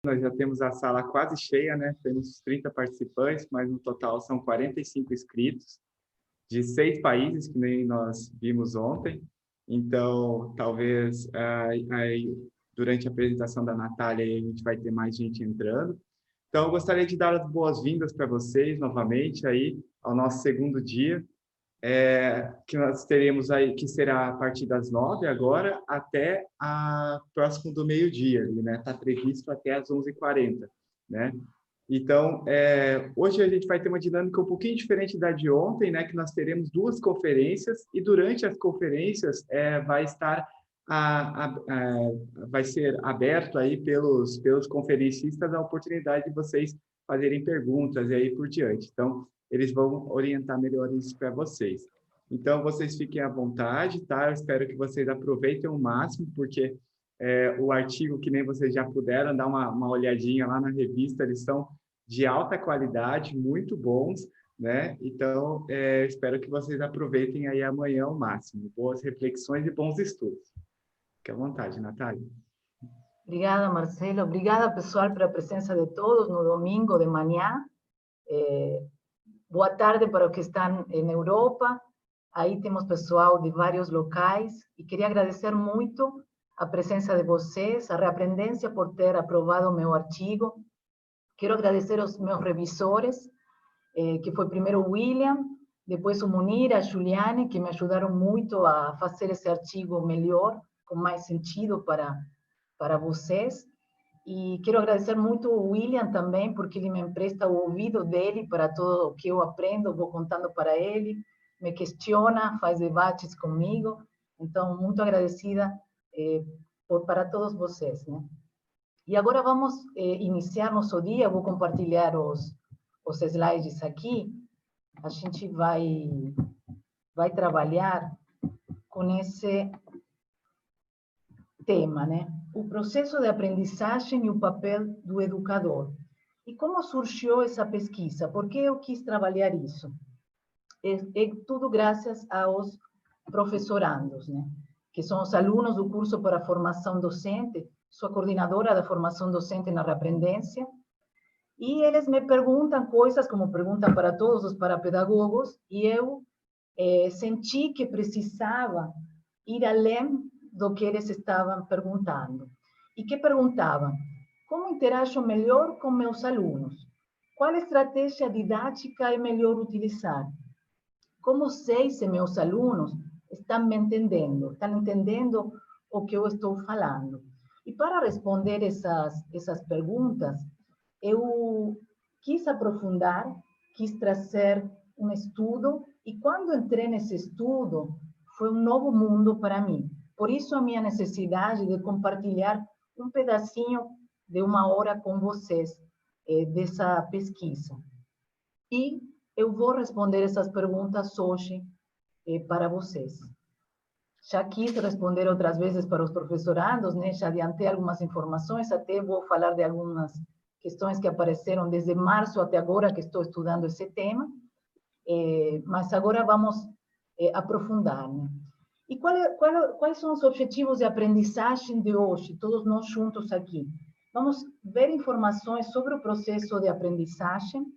Nós já temos a sala quase cheia, né? Temos 30 participantes, mas no total são 45 inscritos, de 6 países, que nem nós vimos ontem. Então, talvez durante a apresentação da Natália, a gente vai ter mais gente entrando. Então, eu gostaria de dar as boas-vindas para vocês novamente aí ao nosso segundo dia, que nós teremos aí, que será a partir das 9 agora até próximo do meio-dia, né? Está previsto até às 11h40, né? Então, hoje a gente vai ter uma dinâmica um pouquinho diferente da de ontem, né? Que nós teremos 2 conferências e durante as conferências vai ser aberto aí pelos conferencistas a oportunidade de vocês fazerem perguntas e aí por diante. Então, eles vão orientar melhor isso para vocês. Então, vocês fiquem à vontade, tá? Eu espero que vocês aproveitem o máximo, porque o artigo, que nem vocês já puderam dar uma olhadinha lá na revista, eles são de alta qualidade, muito bons, né? Então, espero que vocês aproveitem aí amanhã ao máximo. Boas reflexões e bons estudos. Fique à vontade, Natália. Obrigada, Marcelo. Obrigada, pessoal, pela presença de todos no domingo de manhã. Boa tarde para os que estão na Europa. Aí temos pessoal de vários locais. E queria agradecer muito a presença de vocês, a Reaprendência por ter aprovado o meu artigo. Quero agradecer aos meus revisores, que foi primeiro o William, depois o Munir, a Juliane, que me ajudaram muito a fazer esse artigo melhor, com mais sentido para vocês. E quero agradecer muito o William também, porque ele me empresta o ouvido dele para tudo o que eu aprendo, vou contando para ele, me questiona, faz debates comigo. Então, muito agradecida para todos vocês, né? E agora vamos iniciar nosso dia. Eu vou compartilhar os slides aqui. A gente vai trabalhar com esse tema, né? O processo de aprendizagem e o papel do educador. E como surgiu essa pesquisa? Por que eu quis trabalhar isso? É tudo graças aos professorandos, né? Que são os alunos do curso para formação docente, sou coordenadora da formação docente na Reaprendência, e eles me perguntam coisas, como perguntam para todos os parapedagogos, e eu senti que precisava ir além do que eles estavam perguntando. E que perguntavam? Como interajo melhor com meus alunos? Qual estratégia didática é melhor utilizar? Como sei se meus alunos estão me entendendo? Estão entendendo o que eu estou falando? E para responder essas perguntas, eu quis aprofundar, quis trazer um estudo, e quando entrei nesse estudo, foi um novo mundo para mim. Por isso, a minha necessidade de compartilhar um pedacinho de 1 hora com vocês dessa pesquisa. E eu vou responder essas perguntas hoje para vocês. Já quis responder outras vezes para os professorandos, né? Já adiantei algumas informações, até vou falar de algumas questões que apareceram desde março até agora, que estou estudando esse tema, mas agora vamos aprofundar, né? E quais são os objetivos de aprendizagem de hoje, todos nós juntos aqui? Vamos ver informações sobre o processo de aprendizagem,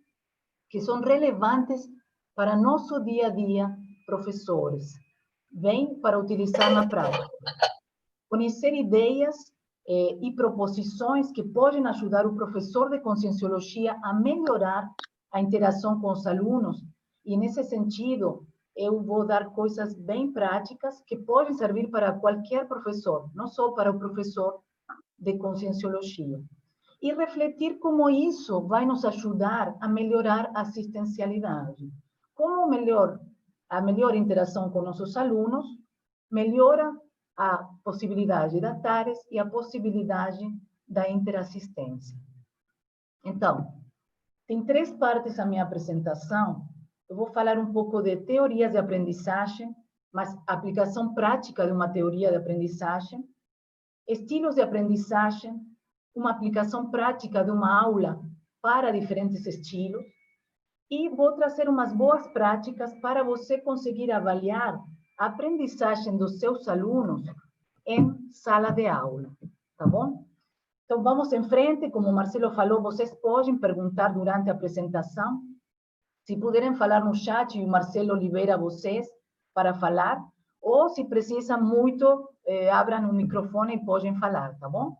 que são relevantes para nosso dia a dia, professores. Vem para utilizar na prática. Conhecer ideias e proposições que podem ajudar o professor de Conscienciologia a melhorar a interação com os alunos. E, nesse sentido, eu vou dar coisas bem práticas que podem servir para qualquer professor, não só para o professor de Conscienciologia. E refletir como isso vai nos ajudar a melhorar a assistencialidade. Como a melhor interação com nossos alunos melhora a possibilidade da TARES e a possibilidade da interassistência. Então, tem 3 partes a minha apresentação. Eu vou falar um pouco de teorias de aprendizagem, mas aplicação prática de uma teoria de aprendizagem, estilos de aprendizagem, uma aplicação prática de uma aula para diferentes estilos, e vou trazer umas boas práticas para você conseguir avaliar a aprendizagem dos seus alunos em sala de aula, tá bom? Então, vamos em frente. Como o Marcelo falou, vocês podem perguntar durante a apresentação. Se puderem falar no chat, o Marcelo libera vocês para falar. Ou, se precisa muito, abram o microfone e podem falar, tá bom?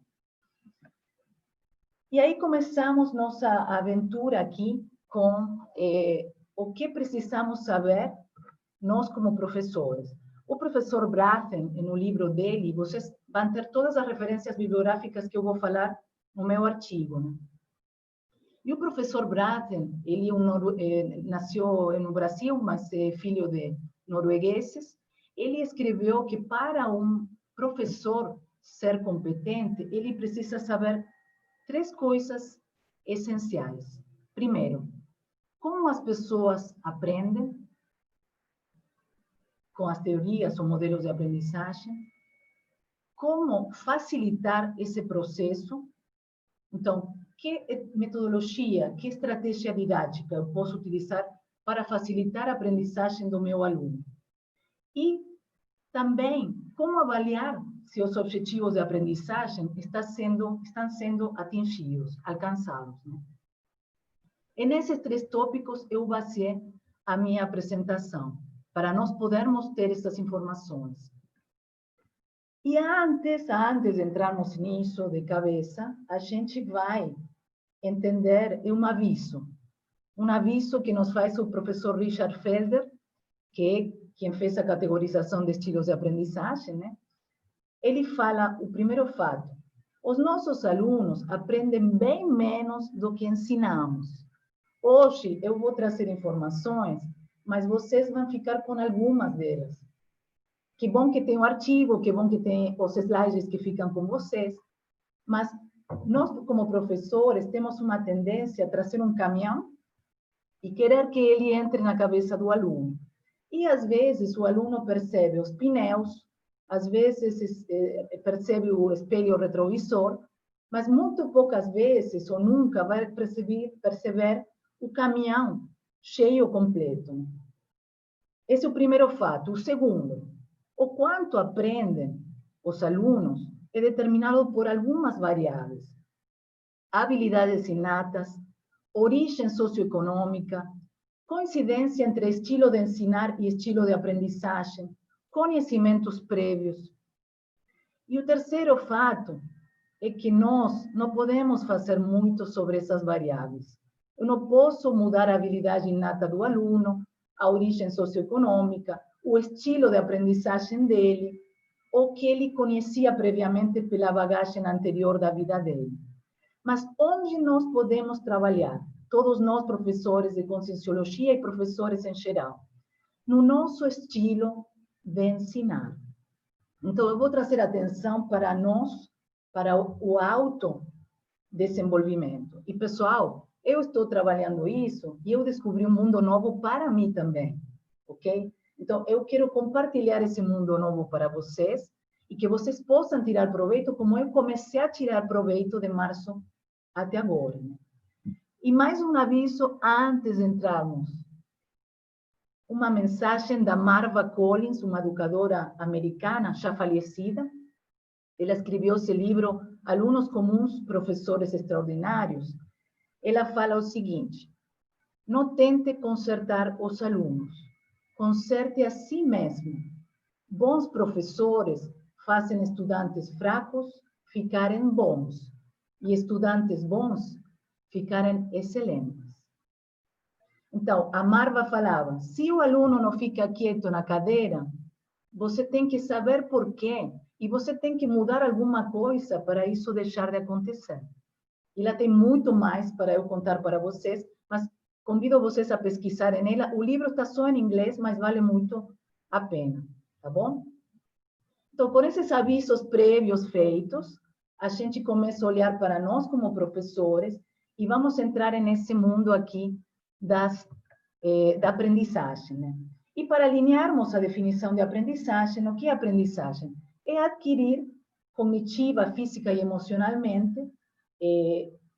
E aí começamos nossa aventura aqui com o que precisamos saber nós como professores. O professor Braathen, no livro dele, vocês vão ter todas as referências bibliográficas que eu vou falar no meu artigo, né? E o professor Braathen, ele nasceu no Brasil, mas é filho de noruegueses. Ele escreveu que para um professor ser competente, ele precisa saber 3 coisas essenciais. Primeiro, como as pessoas aprendem, com as teorias ou modelos de aprendizagem, como facilitar esse processo. Então, que metodologia, que estratégia didática eu posso utilizar para facilitar a aprendizagem do meu aluno? E também, como avaliar se os objetivos de aprendizagem estão sendo atingidos, alcançados, né? E nesses 3 tópicos eu baseei a minha apresentação, para nós podermos ter essas informações. E antes de entrarmos nisso de cabeça, a gente vai entender um aviso que nos faz o professor Richard Felder, que é quem fez a categorização de estilos de aprendizagem, né? Ele fala o primeiro fato: os nossos alunos aprendem bem menos do que ensinamos. Hoje eu vou trazer informações, mas vocês vão ficar com algumas delas. Que bom que tem o artigo, que bom que tem os slides que ficam com vocês, mas nós, como professores, temos uma tendência a trazer um caminhão e querer que ele entre na cabeça do aluno. E, às vezes, o aluno percebe os pneus, às vezes percebe o espelho retrovisor, mas muito poucas vezes, ou nunca, vai perceber o caminhão cheio completo. Esse é o primeiro fato. O segundo, o quanto aprendem os alunos é determinado por algumas variáveis. Habilidades inatas, origem socioeconômica, coincidência entre estilo de ensinar e estilo de aprendizagem, conhecimentos prévios. E o terceiro fato é que nós não podemos fazer muito sobre essas variáveis. Eu não posso mudar a habilidade inata do aluno, a origem socioeconômica, o estilo de aprendizagem dele, ou que ele conhecia previamente pela bagagem anterior da vida dele. Mas onde nós podemos trabalhar? Todos nós, professores de Conscienciologia e professores em geral, no nosso estilo de ensinar. Então, eu vou trazer atenção para nós, para o autodesenvolvimento. E, pessoal, eu estou trabalhando isso e eu descobri um mundo novo para mim também, ok? Então, eu quero compartilhar esse mundo novo para vocês e que vocês possam tirar proveito, como eu comecei a tirar proveito de março até agora, né? E mais um aviso antes de entrarmos. Uma mensagem da Marva Collins, uma educadora americana já falecida. Ela escreveu esse livro, Alunos Comuns, Professores Extraordinários. Ela fala o seguinte: não tente consertar os alunos, conserte a si mesmo. Bons professores fazem estudantes fracos ficarem bons, e estudantes bons ficarem excelentes. Então, a Marva falava, se o aluno não fica quieto na cadeira, você tem que saber por quê, e você tem que mudar alguma coisa para isso deixar de acontecer. E ela tem muito mais para eu contar para vocês, mas convido vocês a pesquisarem nela. O livro está só em inglês, mas vale muito a pena, tá bom? Então, com esses avisos prévios feitos, a gente começa a olhar para nós como professores e vamos entrar nesse mundo aqui da aprendizagem, né? E para alinharmos a definição de aprendizagem, o que é aprendizagem? É adquirir cognitiva, física e emocionalmente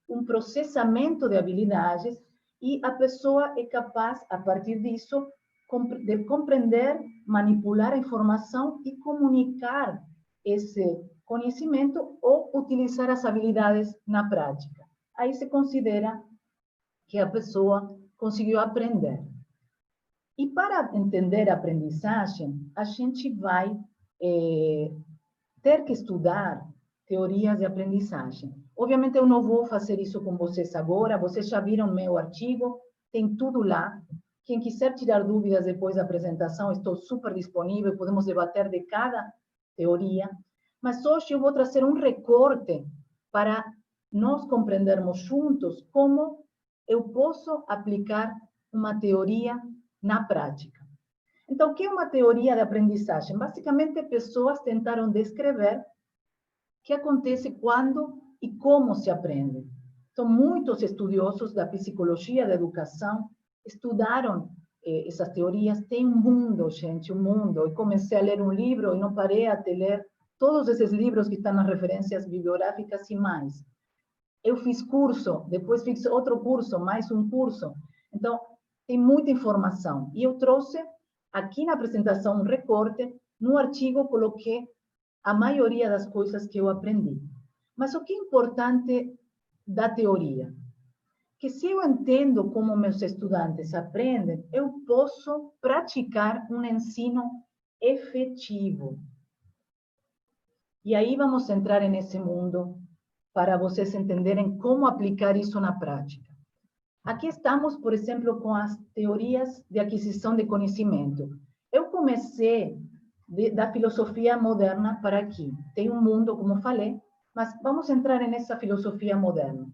um processamento de habilidades e a pessoa é capaz, a partir disso, de compreender, manipular a informação e comunicar conhecimento ou utilizar as habilidades na prática. Aí se considera que a pessoa conseguiu aprender. E para entender a aprendizagem, a gente vai ter que estudar teorias de aprendizagem. Obviamente, eu não vou fazer isso com vocês agora, vocês já viram meu artigo, tem tudo lá. Quem quiser tirar dúvidas depois da apresentação, estou super disponível, podemos debater de cada teoria. Mas hoje eu vou trazer um recorte para nós compreendermos juntos como eu posso aplicar uma teoria na prática. Então, o que é uma teoria de aprendizagem? Basicamente, pessoas tentaram descrever o que acontece quando e como se aprende. Então, muitos estudiosos da psicologia da educação estudaram essas teorias. Tem um mundo, gente, um mundo. Eu comecei a ler um livro e não parei até ler todos esses livros que estão nas referências bibliográficas e mais. Eu fiz curso, depois fiz outro curso, mais um curso. Então, tem muita informação. E eu trouxe aqui na apresentação um recorte, no artigo coloquei a maioria das coisas que eu aprendi. Mas o que é importante da teoria? Que se eu entendo como meus estudantes aprendem, eu posso praticar um ensino efetivo. E aí vamos entrar nesse mundo para vocês entenderem como aplicar isso na prática. Aqui estamos, por exemplo, com as teorias de aquisição de conhecimento. Eu comecei da filosofia moderna para aqui. Tem um mundo, como falei, mas vamos entrar nessa filosofia moderna.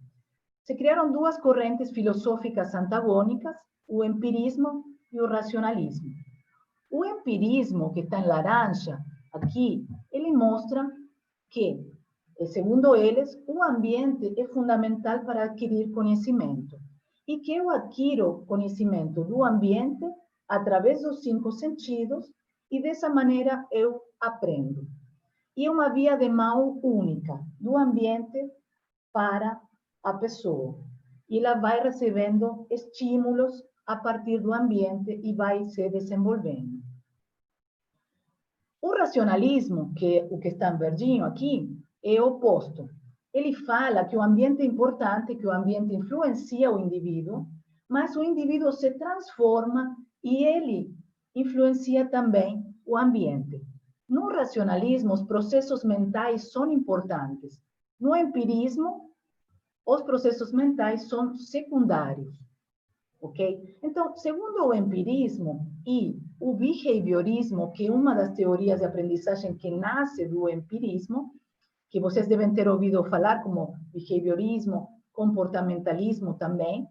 Se criaram duas correntes filosóficas antagônicas, o empirismo e o racionalismo. O empirismo, que está em laranja, aqui, ele mostra que, segundo eles, o ambiente é fundamental para adquirir conhecimento. E que eu adquiro conhecimento do ambiente através dos 5 sentidos e dessa maneira eu aprendo. E é uma via de mão única, do ambiente para a pessoa. E ela vai recebendo estímulos a partir do ambiente e vai se desenvolvendo. O racionalismo, que é o que está em verdinho aqui, é o oposto. Ele fala que o ambiente é importante, que o ambiente influencia o indivíduo, mas o indivíduo se transforma e ele influencia também o ambiente. No racionalismo, os processos mentais são importantes. No empirismo, os processos mentais são secundários. Ok? Então, segundo o empirismo e o behaviorismo, que é uma das teorias de aprendizagem que nasce do empirismo, que vocês devem ter ouvido falar como behaviorismo, comportamentalismo também,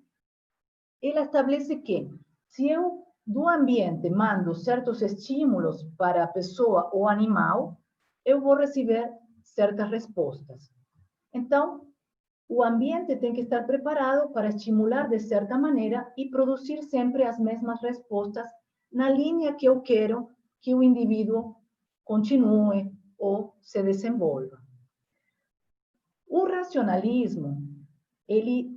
ela estabelece que se eu do ambiente mando certos estímulos para a pessoa ou animal, eu vou receber certas respostas. Então, o ambiente tem que estar preparado para estimular de certa maneira e produzir sempre as mesmas respostas na linha que eu quero que o indivíduo continue ou se desenvolva. O racionalismo, ele,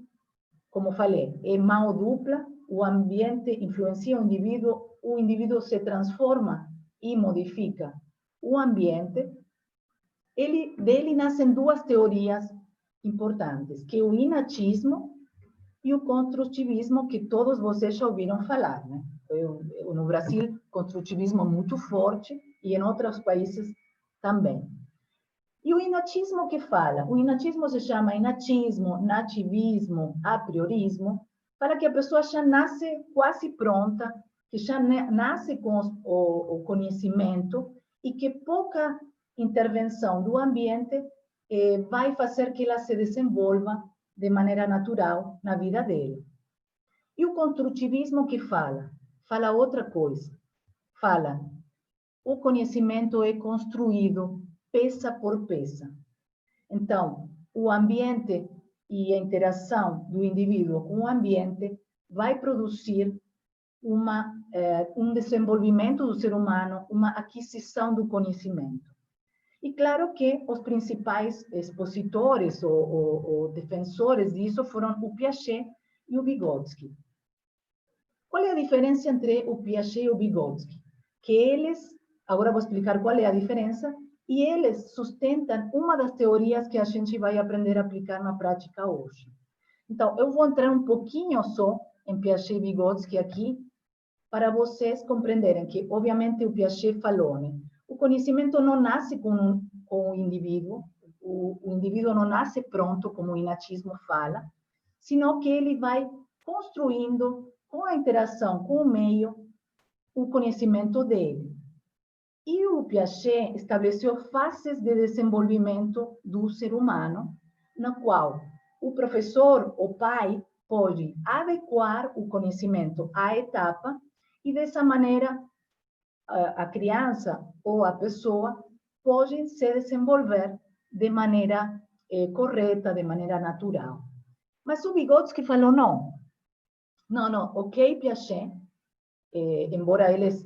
como falei, é mão dupla, o ambiente influencia o indivíduo se transforma e modifica o ambiente. Dele nascem duas teorias importantes, que é o inatismo e o construtivismo, que todos vocês já ouviram falar, né? No Brasil, construtivismo muito forte, e em outros países também. E o inatismo que fala? O inatismo se chama inatismo, nativismo, apriorismo, para que a pessoa já nasce quase pronta, que já nasce com o conhecimento e que pouca intervenção do ambiente vai fazer que ela se desenvolva de maneira natural na vida dela. E o construtivismo que fala? Fala outra coisa. Fala, o conhecimento é construído peça por peça. Então, o ambiente e a interação do indivíduo com o ambiente vai produzir um desenvolvimento do ser humano, uma aquisição do conhecimento. E claro que os principais expositores ou defensores disso foram o Piaget e o Vygotsky. Qual é a diferença entre o Piaget e o Vygotsky? Que eles, agora vou explicar qual é a diferença, E eles sustentam uma das teorias que a gente vai aprender a aplicar na prática hoje. Então, eu vou entrar um pouquinho só em Piaget e Vygotsky aqui, para vocês compreenderem que, obviamente, o Piaget falou, né? O conhecimento não nasce com o indivíduo, o indivíduo não nasce pronto, como o inatismo fala, sino que ele vai construindo, com a interação com o meio, o conhecimento dele. E o Piaget estabeleceu fases de desenvolvimento do ser humano, na qual o professor, o pai, pode adequar o conhecimento à etapa e, dessa maneira, a criança ou a pessoa pode se desenvolver de maneira correta, de maneira natural. Mas o Vygotsky falou não. Não, ok, Piaget, embora eles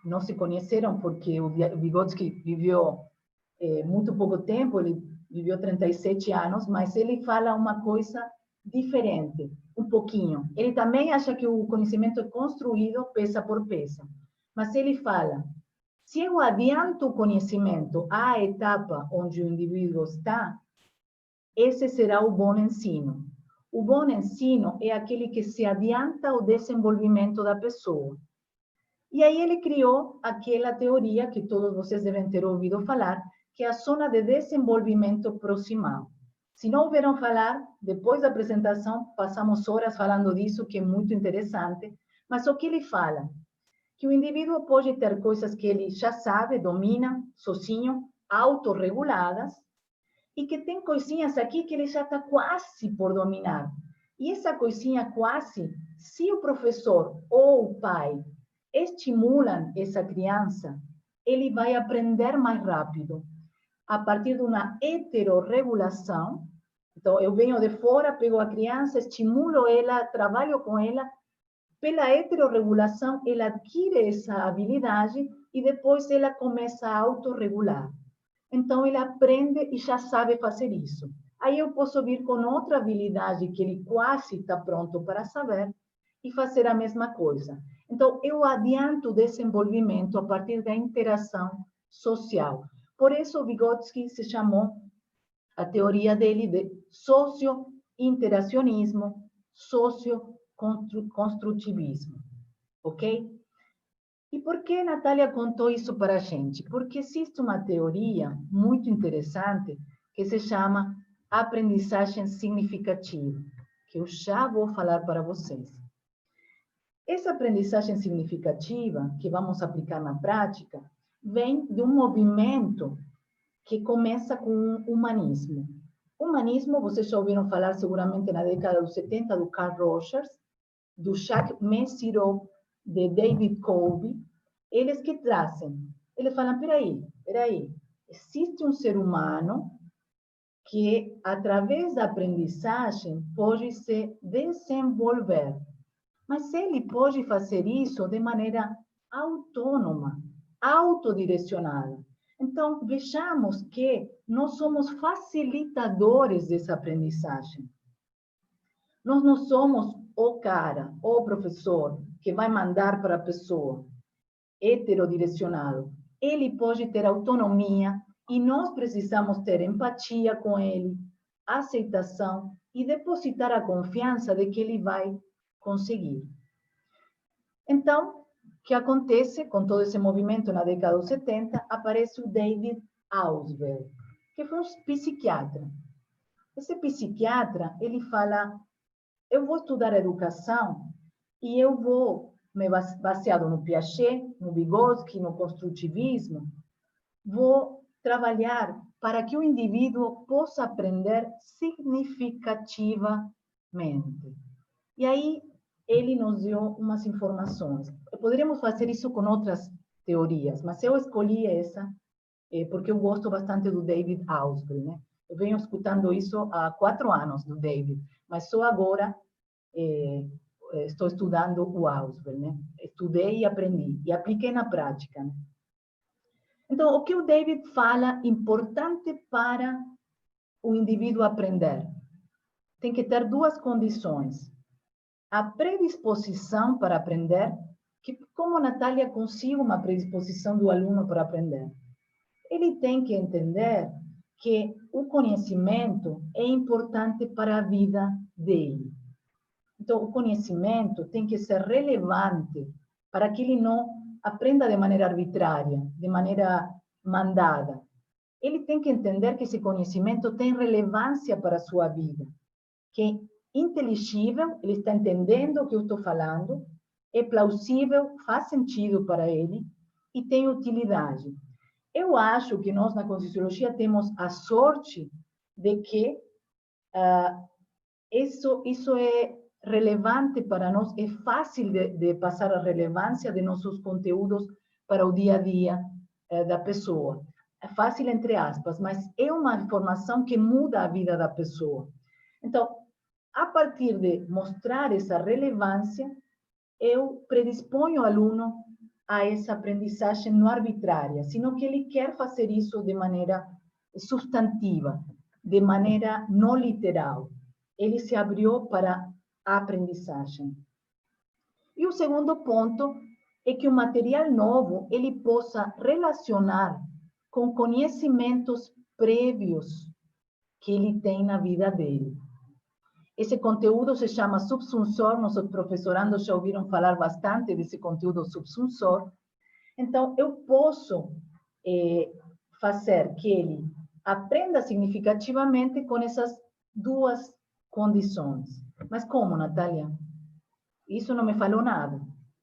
não se conheceram, porque o Vygotsky viveu muito pouco tempo, ele viveu 37 anos, mas ele fala uma coisa diferente, um pouquinho. Ele também acha que o conhecimento é construído peça por peça. Mas ele fala, se eu adianto o conhecimento à etapa onde o indivíduo está, esse será o bom ensino. O bom ensino é aquele que se adianta ao desenvolvimento da pessoa. E aí ele criou aquela teoria que todos vocês devem ter ouvido falar, que é a zona de desenvolvimento proximal. Se não ouviram falar, depois da apresentação, passamos horas falando disso, que é muito interessante, mas o que ele fala? Que o indivíduo pode ter coisas que ele já sabe, domina, sozinho, autorreguladas, e que tem coisinhas aqui que ele já está quase por dominar. E essa coisinha quase, se o professor ou o pai estimulam essa criança, ele vai aprender mais rápido. A partir de uma heterorregulação, então eu venho de fora, pego a criança, estimulo ela, trabalho com ela, pela heterorregulação, ela adquire essa habilidade e depois ela começa a autorregular. Então, ele aprende e já sabe fazer isso. Aí eu posso vir com outra habilidade que ele quase está pronto para saber e fazer a mesma coisa. Então, eu adianto o desenvolvimento a partir da interação social. Por isso, Vygotsky se chamou a teoria dele de socio-interacionismo, socio-construtivismo. Ok? E por que a Natália contou isso para a gente? Porque existe uma teoria muito interessante que se chama aprendizagem significativa, que eu já vou falar para vocês. Essa aprendizagem significativa, que vamos aplicar na prática, vem de um movimento que começa com o humanismo. Humanismo, vocês já ouviram falar seguramente na década dos 70 do Carl Rogers, do Jacques Messireau, de David Kolbe, eles que trazem. Eles falam, peraí, existe um ser humano que, através da aprendizagem, pode se desenvolver. Mas ele pode fazer isso de maneira autônoma, autodirecionada. Então, vejamos que nós somos facilitadores dessa aprendizagem. Nós não somos o cara, o professor, que vai mandar para a pessoa, heterodirecionado. Ele pode ter autonomia e nós precisamos ter empatia com ele, aceitação e depositar a confiança de que ele vai conseguir. Então, o que acontece com todo esse movimento na década dos 70, aparece o David Ausubel, que foi um psiquiatra. Esse psiquiatra, ele fala, eu vou estudar educação e eu vou, baseado no Piaget, no Vygotsky, no construtivismo, vou trabalhar para que o indivíduo possa aprender significativamente. E aí, ele nos deu umas informações. Poderíamos fazer isso com outras teorias, mas eu escolhi essa porque eu gosto bastante do David Ausubel, né? Eu venho escutando isso há 4 anos do David, mas só agora estou estudando o Ausubel, né? Estudei e aprendi, e apliquei na prática, né? Então, o que o David fala importante para o indivíduo aprender? Tem que ter 2 condições. A predisposição para aprender, que como a Natália consiga uma predisposição do aluno para aprender? ele tem que entender que o conhecimento é importante para a vida dele. Então, o conhecimento tem que ser relevante para que ele não aprenda de maneira arbitrária, de maneira mandada. Ele tem que entender que esse conhecimento tem relevância para a sua vida, que é inteligível, ele está entendendo o que eu estou falando, é plausível, faz sentido para ele e tem utilidade. Eu acho que nós, na Conscienciologia, temos a sorte de que isso é relevante para nós, é fácil de passar a relevância de nossos conteúdos para o dia a dia da pessoa. É fácil, entre aspas, mas é uma informação que muda a vida da pessoa. Então, a partir de mostrar essa relevância, eu predisponho o aluno a essa aprendizagem não arbitrária, sino que ele quer fazer isso de maneira substantiva, de maneira não literal. Ele se abriu para a aprendizagem. E o segundo ponto é que o material novo ele possa relacionar com conhecimentos prévios que ele tem na vida dele. Esse conteúdo se chama subsunsor, nossos professorandos já ouviram falar bastante desse conteúdo subsunsor. Então, eu posso fazer que ele aprenda significativamente com essas duas condições. Mas como, Natália? Isso não me falou nada.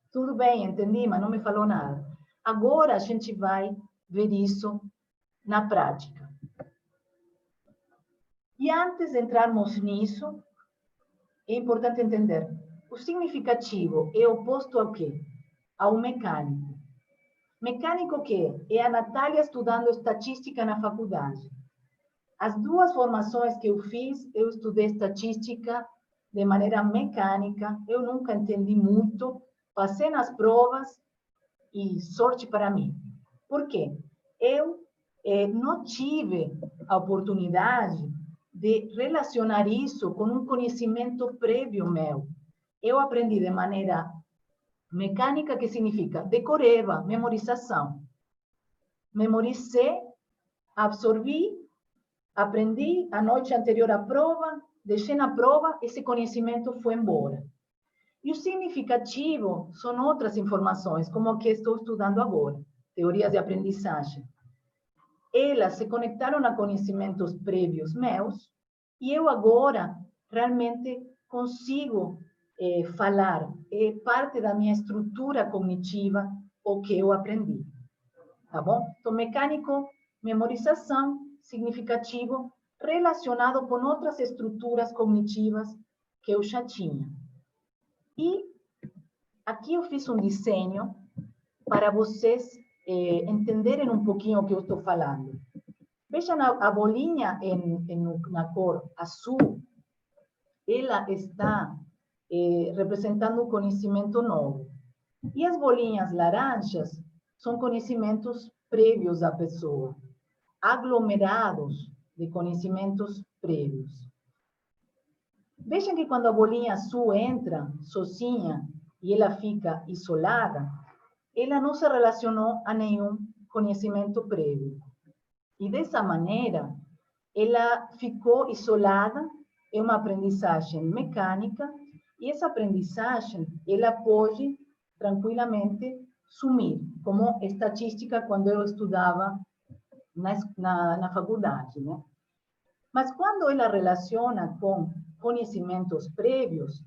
Tudo bem, entendi, mas não me falou nada. Agora a gente vai ver isso na prática. E antes de entrarmos nisso, é importante entender, o significativo é oposto ao quê? Ao mecânico. Mecânico o quê? É a Natália estudando estatística na faculdade. As duas formações que eu fiz, eu estudei estatística de maneira mecânica, eu nunca entendi muito, passei nas provas e sorte para mim. Por quê? Eu não tive a oportunidade de relacionar isso com um conhecimento prévio meu. Eu aprendi de maneira mecânica, que significa decoreba, memorização. Memorizei, absorvi, aprendi a noite anterior à prova, deixei na prova, esse conhecimento foi embora. E o significativo são outras informações, como o que estou estudando agora, teorias de aprendizagem. Elas se conectaram a conhecimentos prévios meus, e eu agora realmente consigo falar, é parte da minha estrutura cognitiva o que eu aprendi. Tá bom? Então, mecânico, memorização, significativo, relacionado com outras estruturas cognitivas que eu já tinha. E aqui eu fiz um desenho para vocês entenderem um pouquinho o que eu estou falando. Vejam a bolinha na cor azul, ela está representando um conhecimento novo. E as bolinhas laranjas são conhecimentos prévios à pessoa, aglomerados de conhecimentos prévios. Vejam que quando a bolinha azul entra sozinha e ela fica isolada, ela não se relacionou a nenhum conhecimento prévio. E dessa maneira, ela ficou isolada, é uma aprendizagem mecânica, e essa aprendizagem, ela pode tranquilamente sumir, como estatística quando eu estudava na faculdade, né? Mas quando ela relaciona com conhecimentos prévios,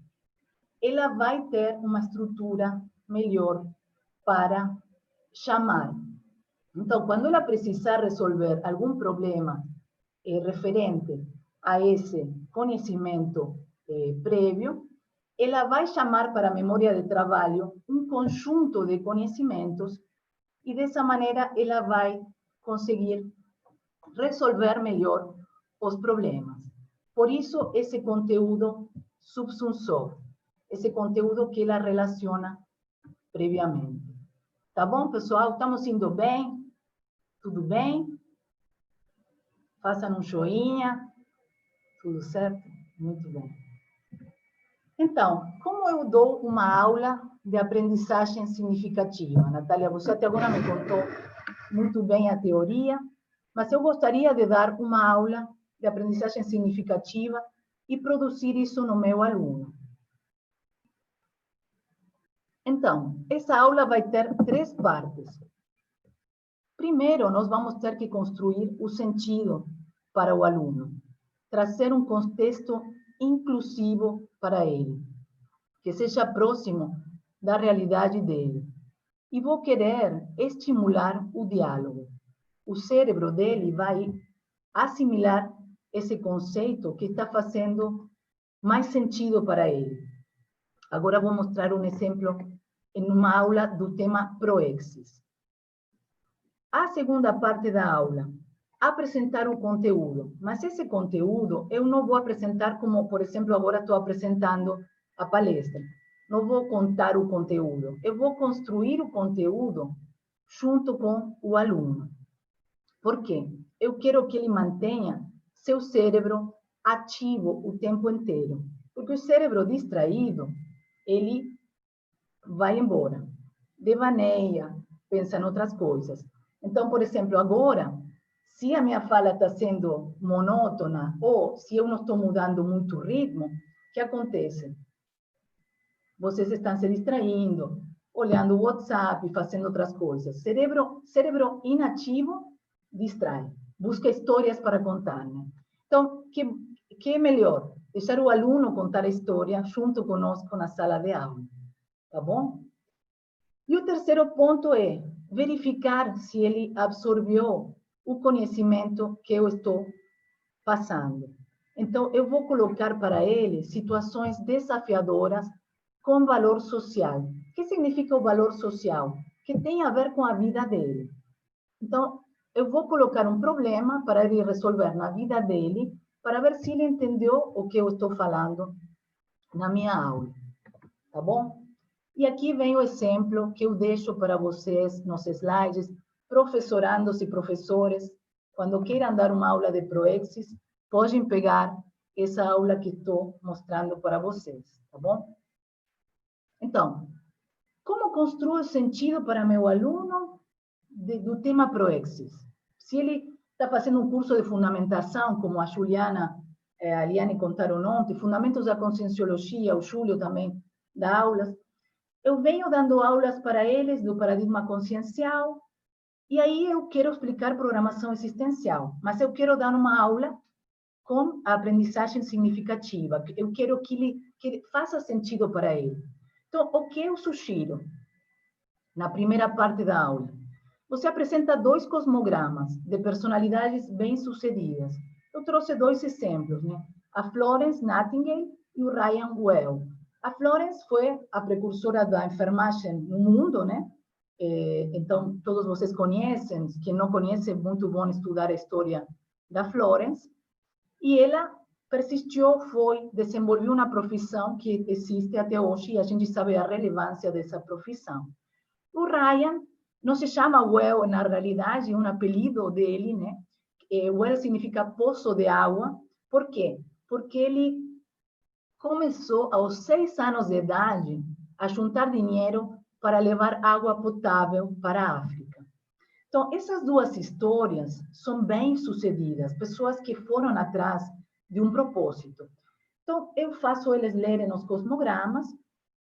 ela vai ter uma estrutura melhor para chamar. Então, quando ela precisar resolver algum problema referente a esse conhecimento prévio, ela vai chamar para a memória de trabalho um conjunto de conhecimentos e dessa maneira ela vai conseguir resolver melhor os problemas. Por isso, esse conteúdo subsunsor, esse conteúdo que ela relaciona previamente. Tá bom, pessoal? Estamos indo bem? Tudo bem? Façam um joinha. Tudo certo? Muito bem. Então, como eu dou uma aula de aprendizagem significativa? Natália, você até agora me contou muito bem a teoria, mas eu gostaria de dar uma aula de aprendizagem significativa e produzir isso no meu aluno. Então, essa aula vai ter 3 partes. Primeiro, nós vamos ter que construir o sentido para o aluno, trazer um contexto inclusivo para ele, que seja próximo da realidade dele. E vou querer estimular o diálogo. O cérebro dele vai assimilar esse conceito que está fazendo mais sentido para ele. Agora vou mostrar um exemplo em uma aula do tema Proexis. A segunda parte da aula, apresentar o conteúdo. Mas esse conteúdo eu não vou apresentar como, por exemplo, agora estou apresentando a palestra. Não vou contar o conteúdo. Eu vou construir o conteúdo junto com o aluno. Por quê? Eu quero que ele mantenha seu cérebro ativo o tempo inteiro. Porque o cérebro distraído, ele vai embora. Devaneia, pensa em outras coisas. Então, por exemplo, agora, se a minha fala está sendo monótona ou se eu não estou mudando muito o ritmo, o que acontece? Vocês estão se distraindo, olhando o WhatsApp, fazendo outras coisas. Cérebro inativo distrai, busca histórias para contar, né? Então, que é melhor? Deixar o aluno contar a história junto conosco na sala de aula, tá bom? E o terceiro ponto é verificar se ele absorveu o conhecimento que eu estou passando. Então, eu vou colocar para ele situações desafiadoras com valor social. O que significa o valor social? Que tem a ver com a vida dele. Então, eu vou colocar um problema para ele resolver na vida dele, para ver se ele entendeu o que eu estou falando na minha aula. Tá bom? E aqui vem o exemplo que eu deixo para vocês nos slides, professorandos e professores, quando queiram dar uma aula de Proexis, podem pegar essa aula que estou mostrando para vocês, tá bom? Então, como construo sentido para meu aluno do tema Proexis? Se ele está fazendo um curso de fundamentação, como a Juliana e a Liane contaram ontem, Fundamentos da Conscienciologia, o Júlio também dá aulas, eu venho dando aulas para eles do paradigma consciencial, e aí eu quero explicar programação existencial, mas eu quero dar uma aula com a aprendizagem significativa. Eu quero que ele faça sentido para ele. Então, o que eu sugiro na primeira parte da aula? Você apresenta 2 cosmogramas de personalidades bem-sucedidas. Eu trouxe 2 exemplos, né? A Florence Nightingale e o Ryan Well. A Florence foi a precursora da enfermagem no mundo, né? Então, todos vocês conhecem. Quem não conhece, é muito bom estudar a história da Florence. E ela persistiu, desenvolveu uma profissão que existe até hoje, e a gente sabe a relevância dessa profissão. O Ryan não se chama Well, na realidade, é um apelido dele, né? Well significa poço de água. Por quê? Porque ele começou, aos 6 anos de idade, a juntar dinheiro para levar água potável para a África. Então, essas 2 histórias são bem-sucedidas, pessoas que foram atrás de um propósito. Então, eu faço eles lerem os cosmogramas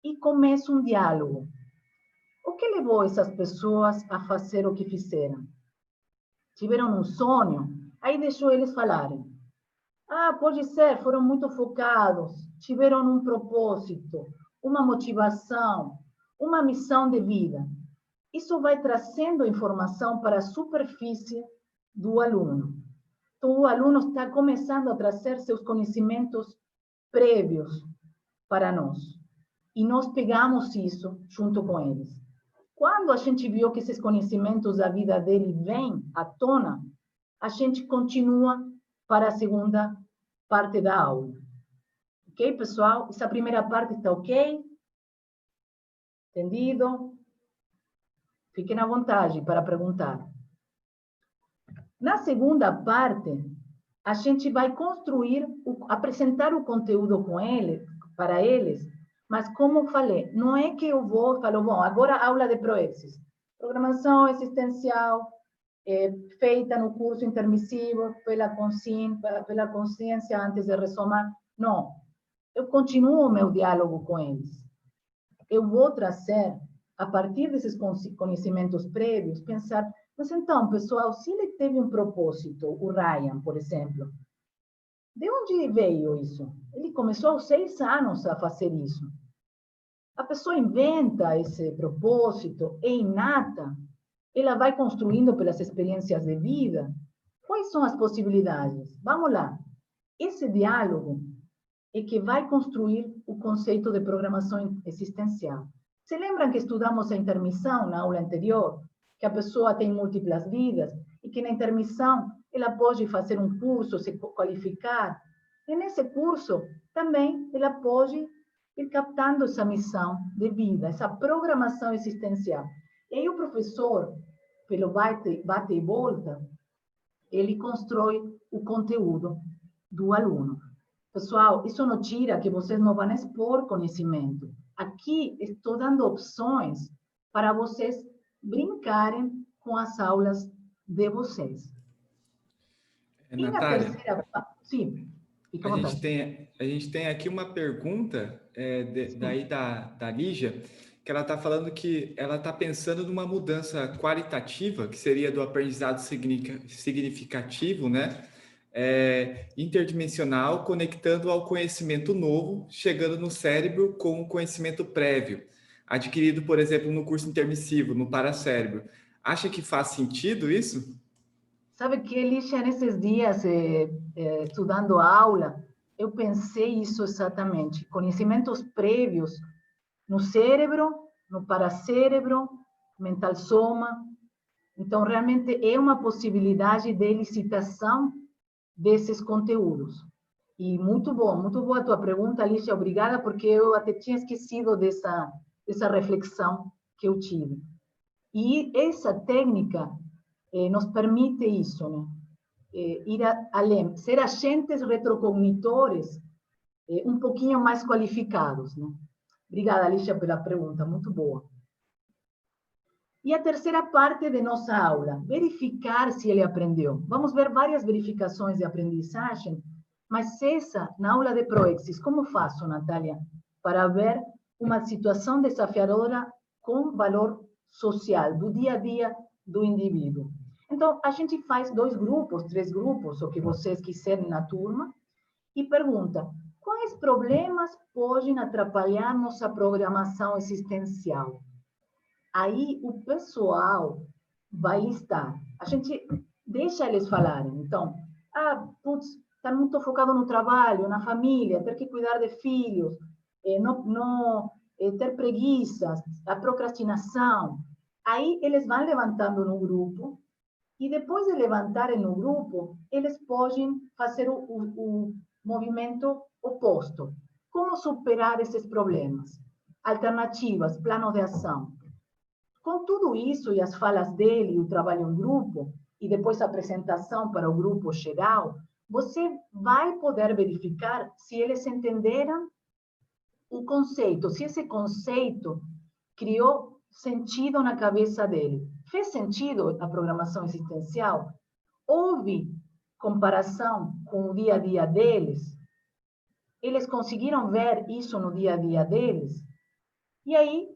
e começo um diálogo. O que levou essas pessoas a fazer o que fizeram? Tiveram um sonho? Aí deixou eles falarem. Ah, pode ser, foram muito focados, tiveram um propósito, uma motivação, uma missão de vida. Isso vai trazendo informação para a superfície do aluno. Então, o aluno está começando a trazer seus conhecimentos prévios para nós. E nós pegamos isso junto com eles. Quando a gente viu que esses conhecimentos da vida dele vêm à tona, a gente continua para a segunda parte da aula. Ok, pessoal? Essa primeira parte está ok? Entendido? Fiquem à vontade para perguntar. Na segunda parte, a gente vai construir, apresentar o conteúdo com eles, para eles, mas como eu falei, não é que eu vou falar, bom, agora aula de Proexis, programação existencial, feita no curso intermissivo pela consciência antes de ressomar. Não. Eu continuo o meu diálogo com eles. Eu vou trazer, a partir desses conhecimentos prévios, pensar, mas então, pessoal, se ele teve um propósito, o Ryan, por exemplo, de onde veio isso? Ele começou aos 6 anos a fazer isso. A pessoa inventa esse propósito, é inata, ela vai construindo pelas experiências de vida. Quais são as possibilidades? Vamos lá. Esse diálogo é que vai construir o conceito de programação existencial. Se lembram que estudamos a intermissão na aula anterior? Que a pessoa tem múltiplas vidas e que na intermissão ela pode fazer um curso, se qualificar. E nesse curso também ela pode ir captando essa missão de vida, essa programação existencial. E aí o professor, pelo bate e volta, ele constrói o conteúdo do aluno. Pessoal, isso não tira que vocês não vão expor conhecimento. Aqui estou dando opções para vocês brincarem com as aulas de vocês. E na terceira... Sim, fica à vontade. A gente tem aqui uma pergunta daí da Lígia, que ela está falando que ela está pensando numa mudança qualitativa, que seria do aprendizado significativo, né? Interdimensional, conectando ao conhecimento novo, chegando no cérebro com o conhecimento prévio, adquirido, por exemplo, no curso intermissivo, no paracérebro. Acha que faz sentido isso? Sabe que, Lígia, nesses dias, estudando a aula, eu pensei isso exatamente. Conhecimentos prévios no cérebro, no paracérebro, mental soma. Então, realmente, é uma possibilidade de elicitação desses conteúdos. E muito boa a tua pergunta, Alicia, obrigada, porque eu até tinha esquecido dessa reflexão que eu tive. E essa técnica nos permite isso, né? Ir além, ser agentes retrocognitores um pouquinho mais qualificados, né? Obrigada, Alicia, pela pergunta, muito boa. E a terceira parte de nossa aula, verificar se ele aprendeu. Vamos ver várias verificações de aprendizagem, mas essa, na aula de Proexis, como faço, Natália, para ver uma situação desafiadora com valor social, do dia a dia do indivíduo? Então, a gente faz 2 grupos, 3 grupos, o que vocês quiserem na turma, e pergunta, quais problemas podem atrapalhar nossa programação existencial? Aí o pessoal vai listar. A gente deixa eles falarem. Então, está muito focado no trabalho, na família, ter que cuidar de filhos, ter preguiças, a procrastinação. Aí eles vão levantando no grupo, e depois de levantarem no grupo, eles podem fazer o movimento oposto. Como superar esses problemas? Alternativas, plano de ação. Com tudo isso e as falas dele, o trabalho em grupo, e depois a apresentação para o grupo geral, você vai poder verificar se eles entenderam o conceito, se esse conceito criou sentido na cabeça dele. Fez sentido a programação existencial? Houve comparação com o dia a dia deles? Eles conseguiram ver isso no dia a dia deles? E aí,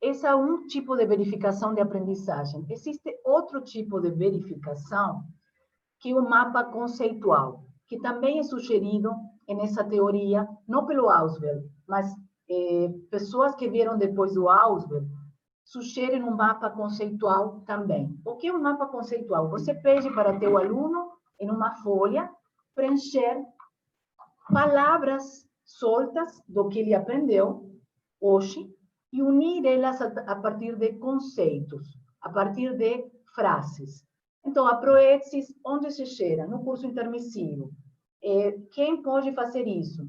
esse é um tipo de verificação de aprendizagem. Existe outro tipo de verificação, que é o mapa conceitual, que também é sugerido nessa teoria, não pelo Ausubel, mas pessoas que vieram depois do Ausubel, sugerem um mapa conceitual também. O que é um mapa conceitual? Você pede para teu aluno, em uma folha, preencher palavras soltas do que ele aprendeu hoje, e unir elas a partir de conceitos, a partir de frases. Então, a Proexis, onde se chega? No curso intermissivo. Quem pode fazer isso?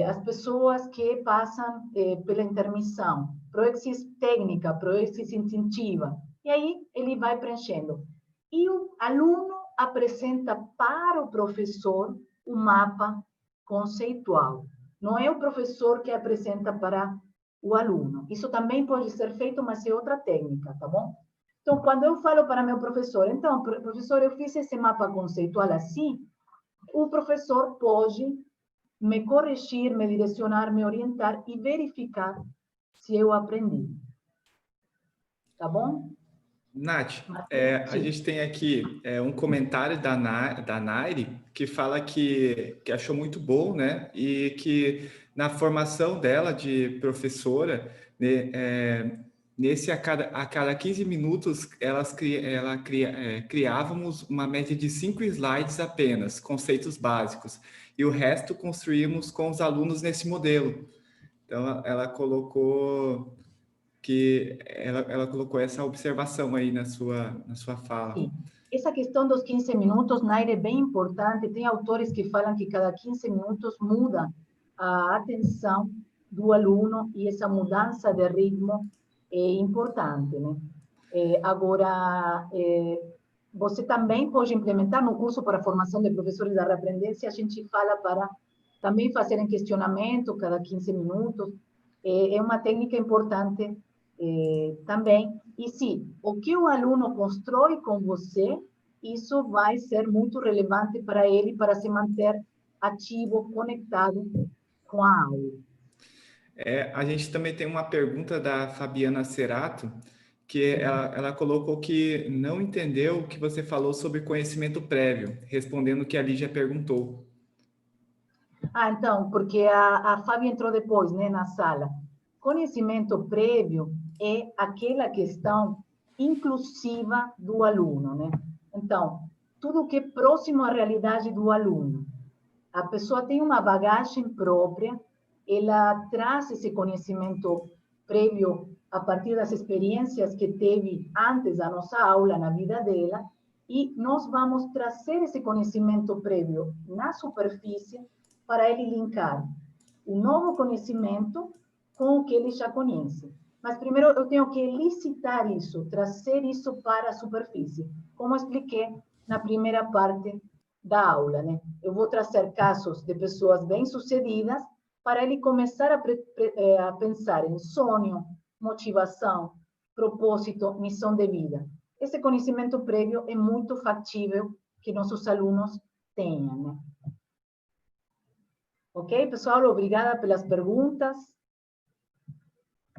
As pessoas que passam pela intermissão. Proexis técnica, Proexis instintiva. E aí, ele vai preenchendo. E o aluno apresenta para o professor o mapa conceitual. Não é o professor que apresenta para o aluno. Isso também pode ser feito, mas é outra técnica, tá bom? Então, quando eu falo para meu professor, então, professor, eu fiz esse mapa conceitual assim, o professor pode me corrigir, me direcionar, me orientar e verificar se eu aprendi. Tá bom? Nath, a Sim. gente tem aqui um comentário da Nairi que fala que achou muito bom, né? E que na formação dela de professora, né, a cada 15 minutos, criávamos uma média de 5 slides apenas, conceitos básicos, e o resto construímos com os alunos nesse modelo. Então, ela colocou essa observação aí na sua fala. Sim. Essa questão dos 15 minutos, Nair, é bem importante. Tem autores que falam que cada 15 minutos muda a atenção do aluno e essa mudança de ritmo é importante, né? Agora, você também pode implementar no curso para a formação de professores da reaprendência, a gente fala para também fazerem questionamento cada 15 minutos. É uma técnica importante também. E sim, o que o aluno constrói com você, isso vai ser muito relevante para ele, para se manter ativo, conectado com a aula. A gente também tem uma pergunta da Fabiana Cerato, que ela colocou que não entendeu o que você falou sobre conhecimento prévio, respondendo o que a Lígia perguntou. Ah, então, porque a Fábio entrou depois, né, na sala. Conhecimento prévio é aquela questão inclusiva do aluno, né? Então, tudo que é próximo à realidade do aluno. A pessoa tem uma bagagem própria, ela traz esse conhecimento prévio a partir das experiências que teve antes da nossa aula na vida dela, e nós vamos trazer esse conhecimento prévio na superfície para ele linkar o novo conhecimento com o que ele já conhece. Mas primeiro eu tenho que elicitar isso, trazer isso para a superfície, como expliquei na primeira parte da aula, né? Eu vou trazer casos de pessoas bem-sucedidas para ele começar a pensar em sonho, motivação, propósito, missão de vida. Esse conhecimento prévio é muito factível que nossos alunos tenham, né? Ok, pessoal? Obrigada pelas perguntas.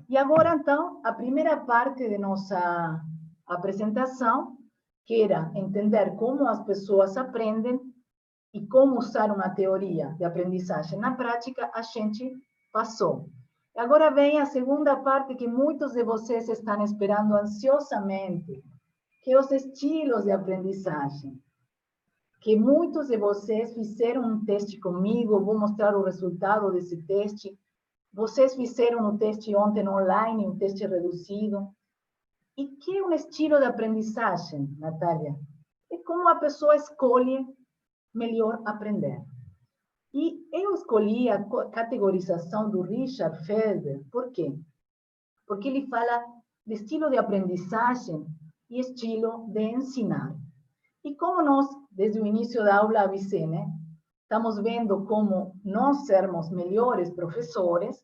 E agora, então, a primeira parte de nossa apresentação, que era entender como as pessoas aprendem e como usar uma teoria de aprendizagem na prática, a gente passou. E agora vem a segunda parte que muitos de vocês estão esperando ansiosamente, que é os estilos de aprendizagem. Que muitos de vocês fizeram um teste comigo, vou mostrar o resultado desse teste. Vocês fizeram o teste ontem online, um teste reduzido. E que é um estilo de aprendizagem, Natália? É como a pessoa escolhe melhor aprender. E eu escolhi a categorização do Richard Felder. Por quê? Porque ele fala de estilo de aprendizagem e estilo de ensinar. E como nós, desde o início da aula, avisei, né? Estamos vendo como nós sermos melhores professores,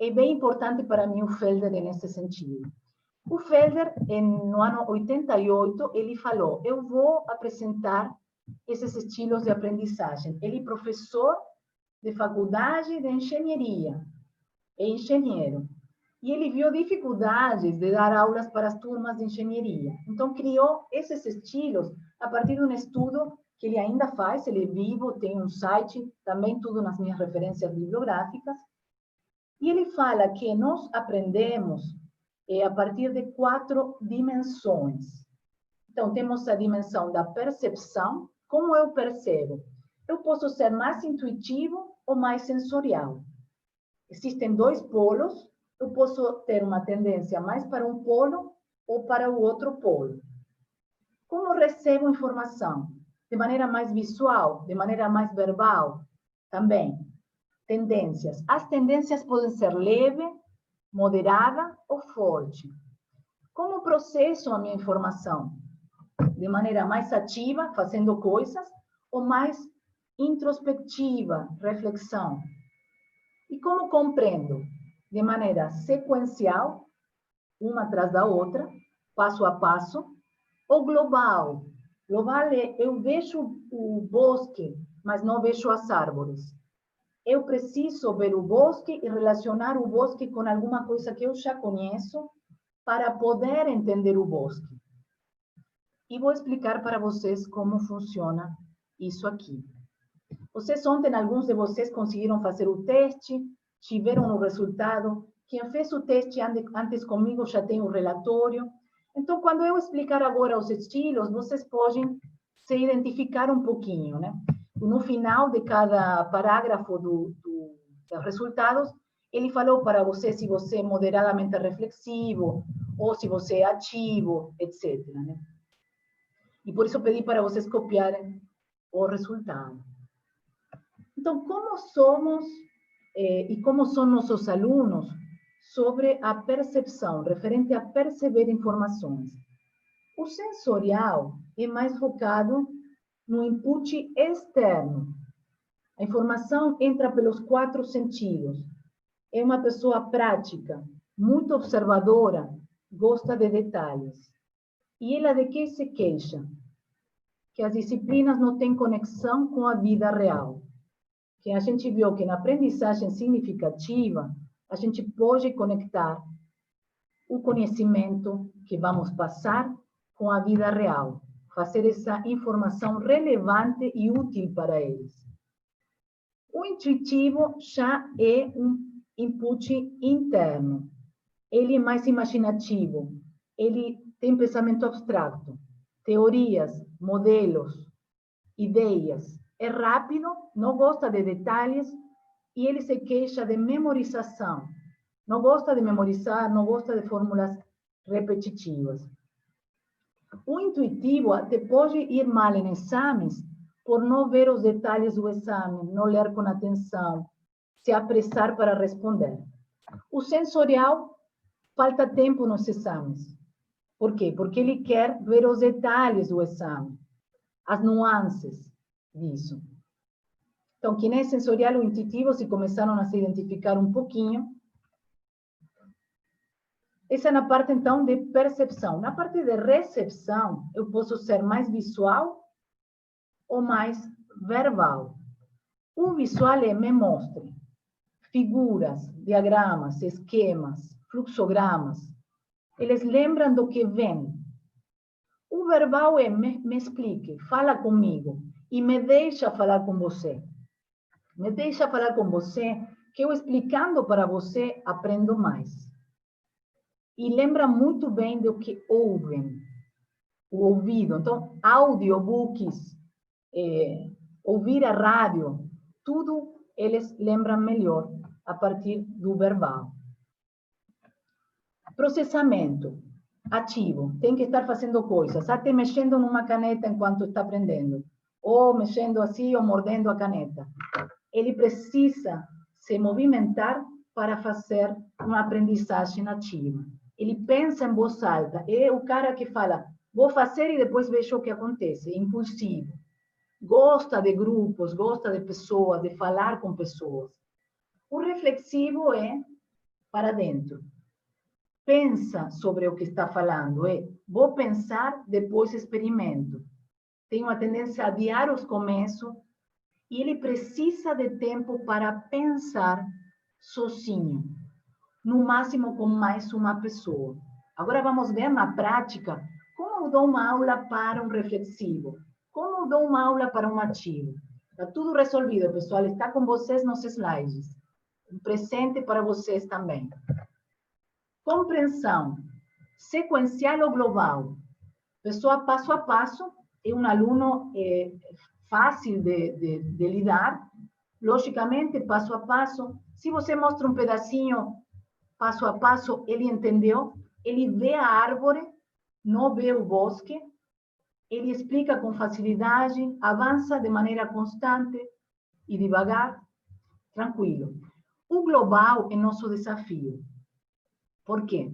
é bem importante para mim o Felder nesse sentido. O Felder, no ano 88, ele falou, eu vou apresentar esses estilos de aprendizagem. Ele é professor de faculdade de engenharia, é engenheiro. E ele viu dificuldades de dar aulas para as turmas de engenharia. Então, criou esses estilos a partir de um estudo que ele ainda faz, ele é vivo, tem um site, também tudo nas minhas referências bibliográficas. E ele fala que nós aprendemos a partir de 4 dimensões. Então, temos a dimensão da percepção. Como eu percebo? Eu posso ser mais intuitivo ou mais sensorial. Existem 2 polos. Eu posso ter uma tendência mais para um polo ou para o outro polo. Como recebo informação? De maneira mais visual, de maneira mais verbal? Também. Tendências. As tendências podem ser leve, moderada ou forte. Como processo a minha informação? De maneira mais ativa, fazendo coisas, ou mais introspectiva, reflexão? E como compreendo? De maneira sequencial, uma atrás da outra, passo a passo, ou global. Global é, eu vejo o bosque, mas não vejo as árvores. Eu preciso ver o bosque e relacionar o bosque com alguma coisa que eu já conheço para poder entender o bosque. E vou explicar para vocês como funciona isso aqui. Vocês ontem, alguns de vocês conseguiram fazer o teste, tiveram o resultado. Quem fez o teste antes comigo já tem o relatório. Então, quando eu explicar agora os estilos, vocês podem se identificar um pouquinho, né? No final de cada parágrafo dos resultados, ele falou para você se você é moderadamente reflexivo, ou se você é ativo, etc. Né? E por isso pedi para vocês copiarem o resultado. Então, como somos e como são nossos alunos sobre a percepção, referente a perceber informações? O sensorial é mais focado no input externo. A informação entra pelos 4 sentidos. É uma pessoa prática, muito observadora, gosta de detalhes. E ela de que se queixa? Que as disciplinas não têm conexão com a vida real. Que a gente viu que na aprendizagem significativa, a gente pode conectar o conhecimento que vamos passar com a vida real. Fazer essa informação relevante e útil para eles. O intuitivo já é um input interno. Ele é mais imaginativo. Ele tem pensamento abstrato, teorias, modelos, ideias. É rápido, não gosta de detalhes e ele se queixa de memorização. Não gosta de memorizar, não gosta de fórmulas repetitivas. O intuitivo até pode ir mal em exames por não ver os detalhes do exame, não ler com atenção, se apressar para responder. O sensorial falta tempo nos exames. Por quê? Porque ele quer ver os detalhes do exame, as nuances disso. Então, quem é sensorial ou intuitivo, se começaram a se identificar um pouquinho. Essa é na parte, então, de percepção. Na parte de recepção, eu posso ser mais visual ou mais verbal. O visual é me mostre figuras, diagramas, esquemas, fluxogramas. Eles lembram do que vem. O verbal é me explique, fala comigo e me deixa falar com você. Me deixa falar com você, que eu explicando para você aprendo mais. E lembra muito bem do que ouvem, o ouvido. Então, audiobooks, ouvir a rádio, tudo eles lembram melhor a partir do verbal. Processamento ativo, tem que estar fazendo coisas, até mexendo numa caneta enquanto está aprendendo, ou mexendo assim, ou mordendo a caneta. Ele precisa se movimentar para fazer uma aprendizagem ativa. Ele pensa em voz alta, é o cara que fala, vou fazer e depois vejo o que acontece, impulsivo. Gosta de grupos, gosta de pessoas, de falar com pessoas. O reflexivo é para dentro. Pensa sobre o que está falando, vou pensar, depois experimento. Tem uma tendência a adiar os começos e ele precisa de tempo para pensar sozinho, no máximo com mais uma pessoa. Agora vamos ver na prática como eu dou uma aula para um reflexivo, como eu dou uma aula para um ativo. Está tudo resolvido, pessoal, está com vocês nos slides. Um presente para vocês também. Compreensão, sequencial ou global. Pessoa passo a passo, é um aluno fácil de lidar, logicamente, passo a passo. Se você mostra um pedacinho, passo a passo, ele entendeu, ele vê a árvore, não vê o bosque, ele explica com facilidade, avança de maneira constante e devagar, tranquilo. O global é nosso desafio. Por quê?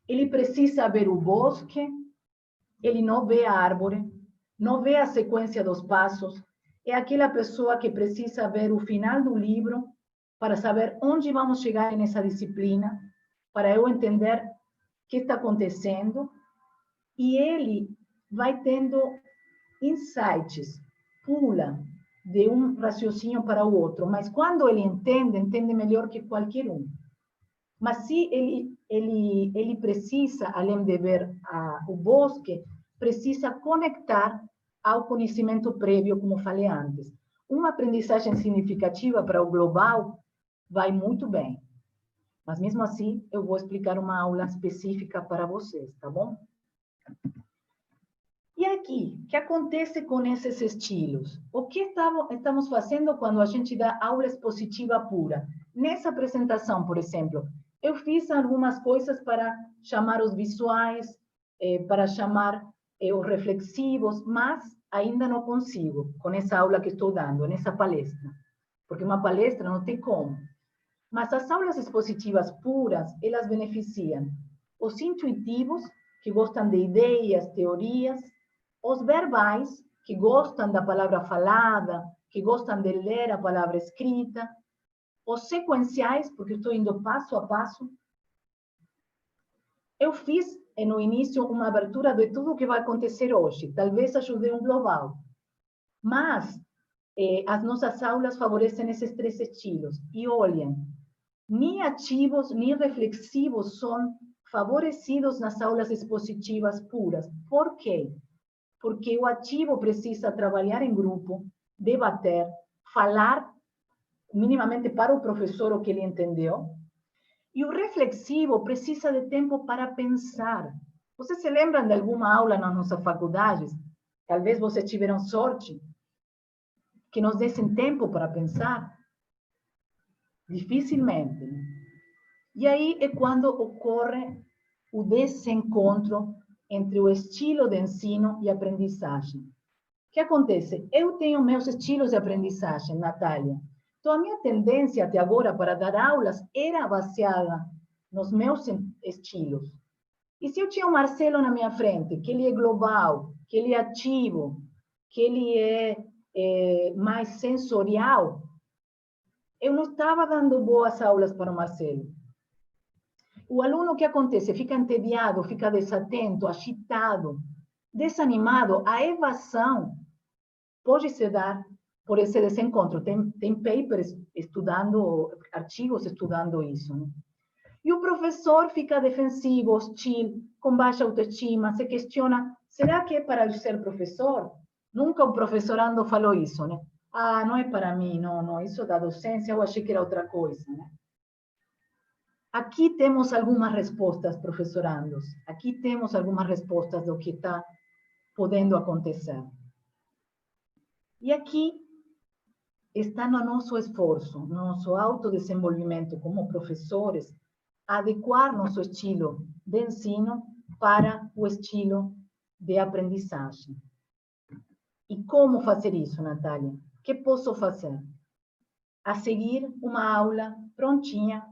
Ele precisa ver o bosque, ele não vê a árvore, não vê a sequência dos passos, é aquela pessoa que precisa ver o final do livro para saber onde vamos chegar nessa disciplina, para eu entender o que está acontecendo, e ele vai tendo insights, pula de um raciocínio para o outro, mas quando ele entende melhor que qualquer um. Mas se ele precisa, além de ver o bosque, precisa conectar ao conhecimento prévio, como falei antes. Uma aprendizagem significativa para o global vai muito bem. Mas mesmo assim, eu vou explicar uma aula específica para vocês, tá bom? E aqui, o que acontece com esses estilos? O que estamos fazendo quando a gente dá aula expositiva pura? Nessa apresentação, por exemplo, eu fiz algumas coisas para chamar os visuais, para chamar os reflexivos, mas ainda não consigo com essa aula que estou dando, nessa palestra. Porque uma palestra não tem como. Mas as aulas expositivas puras, elas beneficiam os intuitivos, que gostam de ideias, teorias, os verbais, que gostam da palavra falada, que gostam de ler a palavra escrita, os sequenciais, porque estou indo passo a passo. Eu fiz, no início, uma abertura de tudo o que vai acontecer hoje. Talvez ajudei um global. Mas as nossas aulas favorecem esses três estilos. E olhem, nem ativos, nem reflexivos são favorecidos nas aulas expositivas puras. Por quê? Porque o ativo precisa trabalhar em grupo, debater, falar minimamente para o professor o que ele entendeu. E o reflexivo precisa de tempo para pensar. Vocês se lembram de alguma aula nas nossas faculdades? Talvez vocês tiveram sorte que nos dessem tempo para pensar. Dificilmente. Né? E aí é quando ocorre o desencontro entre o estilo de ensino e aprendizagem. O que acontece? Eu tenho meus estilos de aprendizagem, Natália. Então, a minha tendência até agora para dar aulas era baseada nos meus estilos. E se eu tinha o Marcelo na minha frente, que ele é global, que ele é ativo, que ele é mais sensorial, eu não estava dando boas aulas para o Marcelo. O aluno, o que acontece? Fica entediado, fica desatento, agitado, desanimado. A evasão pode se dar por esse desencontro. Tem papers estudando, artigos estudando isso. Né? E o professor fica defensivo, hostil, com baixa autoestima, se questiona, será que é para eu ser professor? Nunca um professorando falou isso, né? Ah, não é para mim, não, isso da docência, eu achei que era outra coisa, né? Aqui temos algumas respostas, professorandos. Aqui temos algumas respostas do que está podendo acontecer. E aqui está no nosso esforço, no nosso autodesenvolvimento como professores, adequar nosso estilo de ensino para o estilo de aprendizagem. E como fazer isso, Natália? O que posso fazer? A seguir uma aula prontinha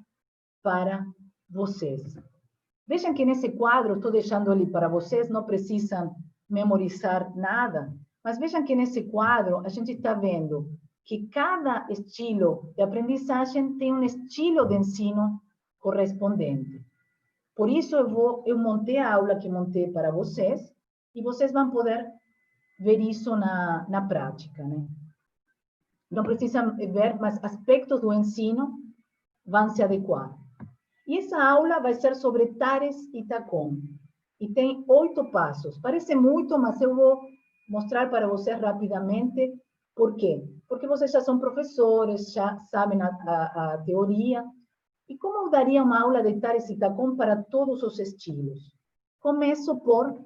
para vocês. Vejam que nesse quadro, estou deixando ali para vocês, não precisam memorizar nada, mas vejam que nesse quadro a gente está vendo que cada estilo de aprendizagem tem um estilo de ensino correspondente. Por isso eu montei a aula que montei para vocês e vocês vão poder ver isso na prática, né? Não precisam ver, mas aspectos do ensino vão se adequar. E essa aula vai ser sobre Tares e Tacon. E tem 8 passos. Parece muito, mas eu vou mostrar para vocês rapidamente por quê. Porque vocês já são professores, já sabem a teoria. E como eu daria uma aula de Tares e Tacon para todos os estilos? Começo por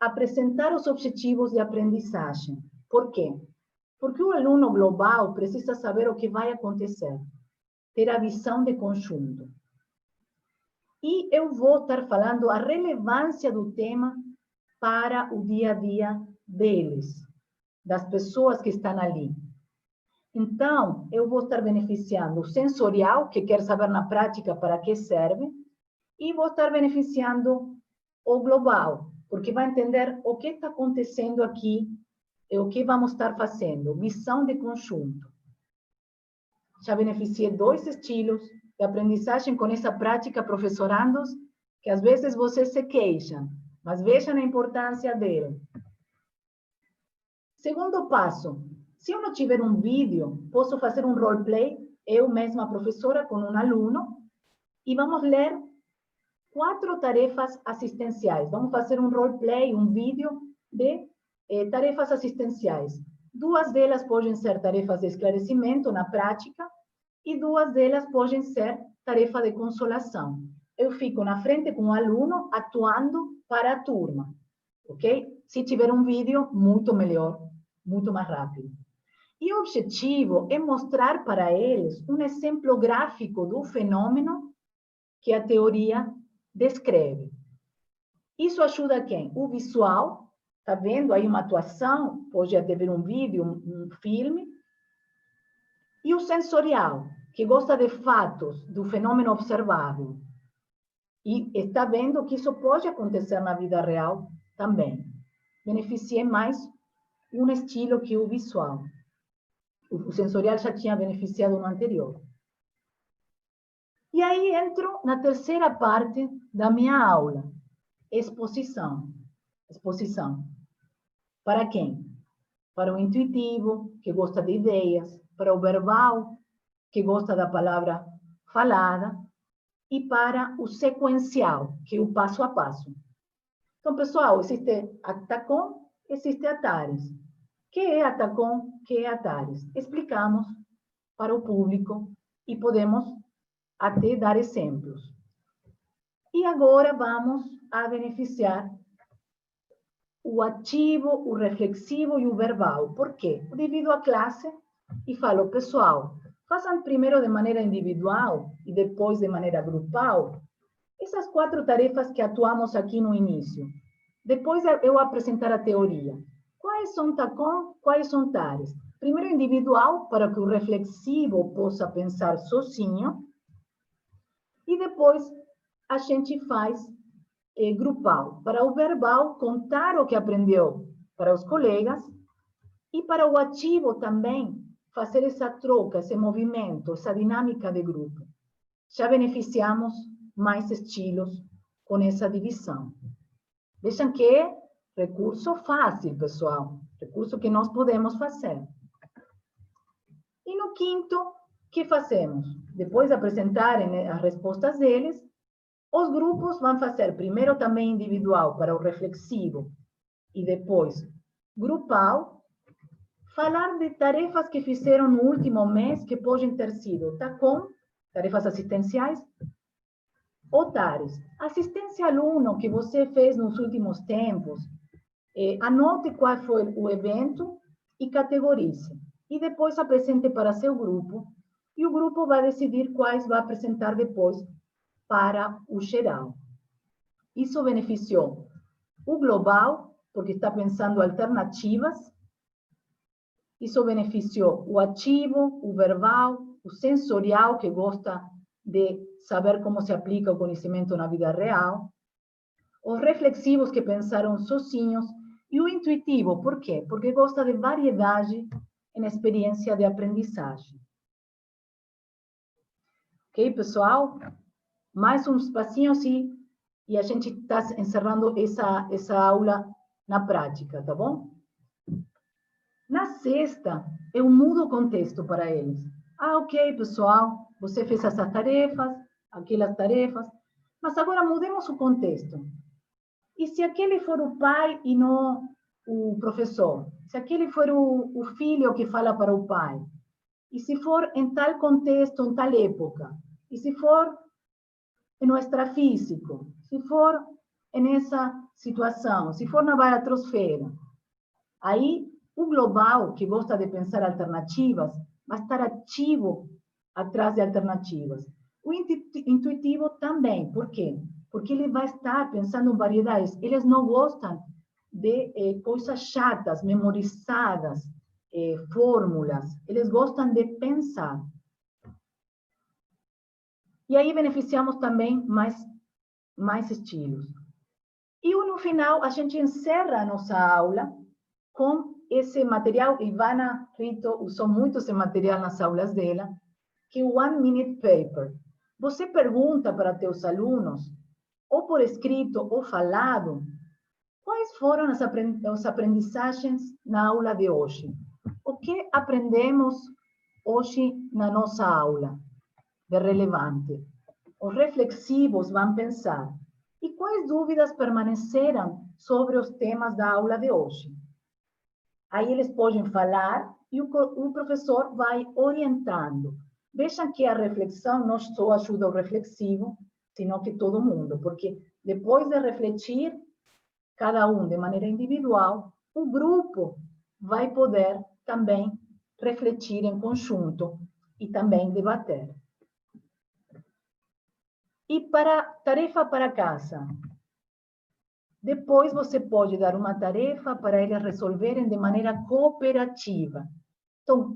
apresentar os objetivos de aprendizagem. Por quê? Porque o aluno global precisa saber o que vai acontecer. Ter a visão de conjunto. E eu vou estar falando a relevância do tema para o dia a dia deles, das pessoas que estão ali. Então, eu vou estar beneficiando o sensorial, que quer saber na prática para que serve, e vou estar beneficiando o global, porque vai entender o que está acontecendo aqui e o que vamos estar fazendo. Visão de conjunto. Já beneficiei 2 estilos de aprendizagem com essa prática, professorandos, que às vezes vocês se queixam. Mas vejam a importância dele. Segundo passo, se eu não tiver um vídeo, posso fazer um roleplay, eu mesma professora com um aluno, e vamos ler 4 tarefas assistenciais. Vamos fazer um roleplay, um vídeo de tarefas assistenciais. 2 delas podem ser tarefas de esclarecimento na prática, e 2 delas podem ser tarefa de consolação. Eu fico na frente com o aluno, atuando para a turma, ok? Se tiver um vídeo, muito melhor, muito mais rápido. E o objetivo é mostrar para eles um exemplo gráfico do fenômeno que a teoria descreve. Isso ajuda quem? O visual, tá vendo aí uma atuação, pode haver um vídeo, um filme, e o sensorial, que gosta de fatos, do fenômeno observável. E está vendo que isso pode acontecer na vida real também. Beneficia mais um estilo que o visual. O sensorial já tinha beneficiado no anterior. E aí entro na terceira parte da minha aula. Exposição. Exposição. Para quem? Para o intuitivo, que gosta de ideias. Para o verbal, que gosta da palavra falada. E para o sequencial, que é o passo a passo. Então, pessoal, existe Atacom, existe Atares. O que é Atacom? O que é Atares? Explicamos para o público e podemos até dar exemplos. E agora vamos a beneficiar o ativo, o reflexivo e o verbal. Por quê? Eu divido a classe e falo, pessoal, façam primeiro de maneira individual e depois de maneira grupal essas 4 tarefas que atuamos aqui no início. Depois eu apresentar a teoria. Quais são TACOM, quais são TARES? Primeiro individual, para que o reflexivo possa pensar sozinho. E depois a gente faz grupal. Para o verbal, contar o que aprendeu para os colegas. E para o ativo também, fazer essa troca, esse movimento, essa dinâmica de grupo. Já beneficiamos mais estilos com essa divisão. Vejam que é recurso fácil, pessoal. Recurso que nós podemos fazer. E no quinto, o que fazemos? Depois de apresentarem as respostas deles, os grupos vão fazer primeiro também individual para o reflexivo e depois grupal, falar de tarefas que fizeram no último mês que podem ter sido TACOM, tarefas assistenciais, ou TARES. Assistência aluno que você fez nos últimos tempos, anote qual foi o evento e categorize. E depois apresente para seu grupo, e o grupo vai decidir quais vai apresentar depois para o geral. Isso beneficiou o global, porque está pensando alternativas. Isso beneficiou o ativo, o verbal, o sensorial, que gosta de saber como se aplica o conhecimento na vida real. Os reflexivos, que pensaram sozinhos. E o intuitivo, por quê? Porque gosta de variedade em experiência de aprendizagem. Ok, pessoal? Mais uns passinhos e a gente está encerrando essa aula na prática, tá bom? Na sexta, eu mudo o contexto para eles. Ah, ok, pessoal, você fez essas tarefas, aquelas tarefas, mas agora mudemos o contexto. E se aquele for o pai e não o professor? Se aquele for o filho que fala para o pai? E se for em tal contexto, em tal época? E se for no extrafísico? Se for nessa situação? Se for na baratrosfera? Aí, o global, que gosta de pensar alternativas, vai estar ativo atrás de alternativas. O intuitivo também. Por quê? Porque ele vai estar pensando em variedades. Eles não gostam de coisas chatas, memorizadas, fórmulas. Eles gostam de pensar. E aí beneficiamos também mais estilos. E no final, a gente encerra a nossa aula com esse material. Ivana Rito usou muito esse material nas aulas dela, que é o One Minute Paper. Você pergunta para teus alunos, ou por escrito ou falado, Quais foram as aprendizagens na aula de hoje? O que aprendemos hoje na nossa aula de relevante? Os reflexivos vão pensar. E quais dúvidas permaneceram sobre os temas da aula de hoje? Aí eles podem falar e o professor vai orientando. Vejam que a reflexão não só ajuda o reflexivo, senão que todo mundo, porque depois de refletir, cada um de maneira individual, o grupo vai poder também refletir em conjunto e também debater. E para tarefa para casa, depois você pode dar uma tarefa para eles resolverem de maneira cooperativa. Então,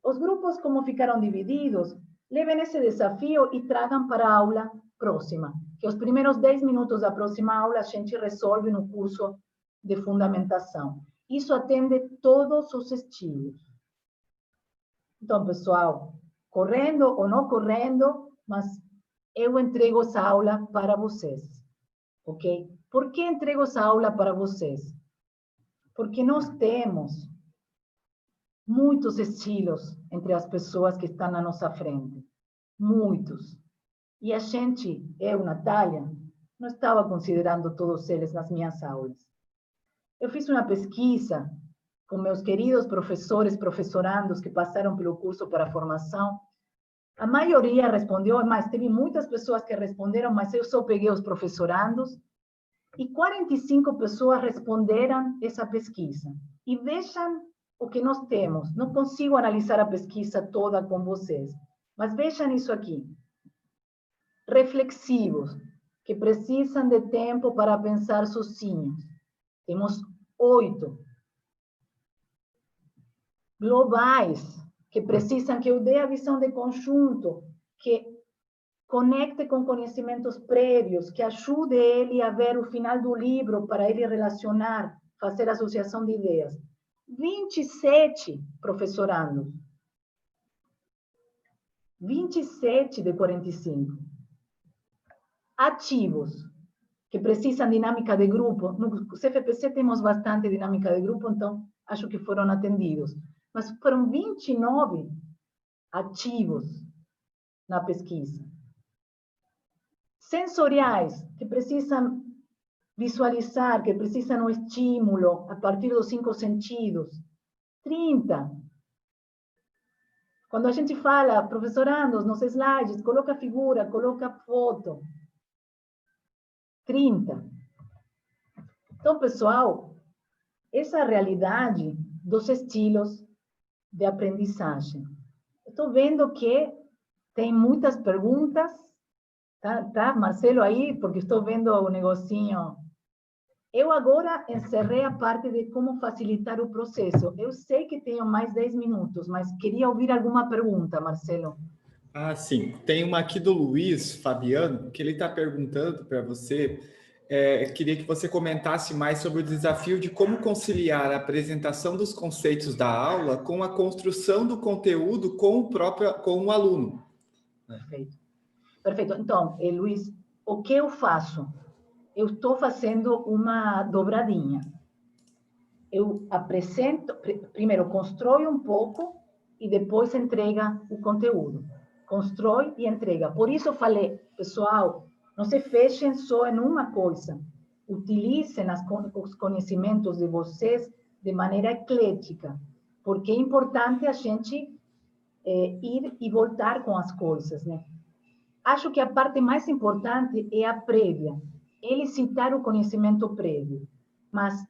os grupos como ficaram divididos, levem esse desafio e tragam para a aula próxima. Que os primeiros 10 minutos da próxima aula a gente resolve no curso de fundamentação. Isso atende todos os estilos. Então, pessoal, correndo ou não correndo, mas eu entrego essa aula para vocês, ok? Por que entrego essa aula para vocês? Porque nós temos muitos estilos entre as pessoas que estão na nossa frente. Muitos. E a gente, eu, Natália, não estava considerando todos eles nas minhas aulas. Eu fiz uma pesquisa com meus queridos professores, professorandos que passaram pelo curso para a formação. A maioria respondeu, mas teve muitas pessoas que responderam, mas eu só peguei os professorandos. E 45 pessoas responderam essa pesquisa. E vejam o que nós temos. Não consigo analisar a pesquisa toda com vocês, mas vejam isso aqui. Reflexivos, que precisam de tempo para pensar sozinhos. Temos 8. Globais, que precisam que eu dê a visão de conjunto, que conecte com conhecimentos prévios, que ajude ele a ver o final do livro para ele relacionar, fazer associação de ideias. 27 professorandos. 27 de 45. Ativos, que precisam de dinâmica de grupo. No CFPC temos bastante dinâmica de grupo, então acho que foram atendidos. Mas foram 29 ativos na pesquisa. Sensoriais, que precisam visualizar, que precisam um estímulo a partir dos 5 sentidos. 30. Quando a gente fala, professorandos, nos slides, coloca figura, coloca foto. 30. Então, pessoal, essa é a realidade dos estilos de aprendizagem. Estou vendo que tem muitas perguntas. Tá, Marcelo, aí, porque estou vendo o negocinho. Eu agora encerrei a parte de como facilitar o processo. Eu sei que tenho mais 10 minutos, mas queria ouvir alguma pergunta, Marcelo. Ah, sim. Tem uma aqui do Luiz Fabiano, que ele está perguntando para você. Queria que você comentasse mais sobre o desafio de como conciliar a apresentação dos conceitos da aula com a construção do conteúdo com o aluno. Perfeito. Perfeito. Então, Luiz, o que eu faço? Eu estou fazendo uma dobradinha. Eu apresento, primeiro constrói um pouco e depois entrega o conteúdo. Constrói e entrega. Por isso eu falei, pessoal, não se fechem só em uma coisa. Utilizem os conhecimentos de vocês de maneira eclética, porque é importante a gente ir e voltar com as coisas, né? Acho que a parte mais importante é a prévia, elicitar o conhecimento prévio, mas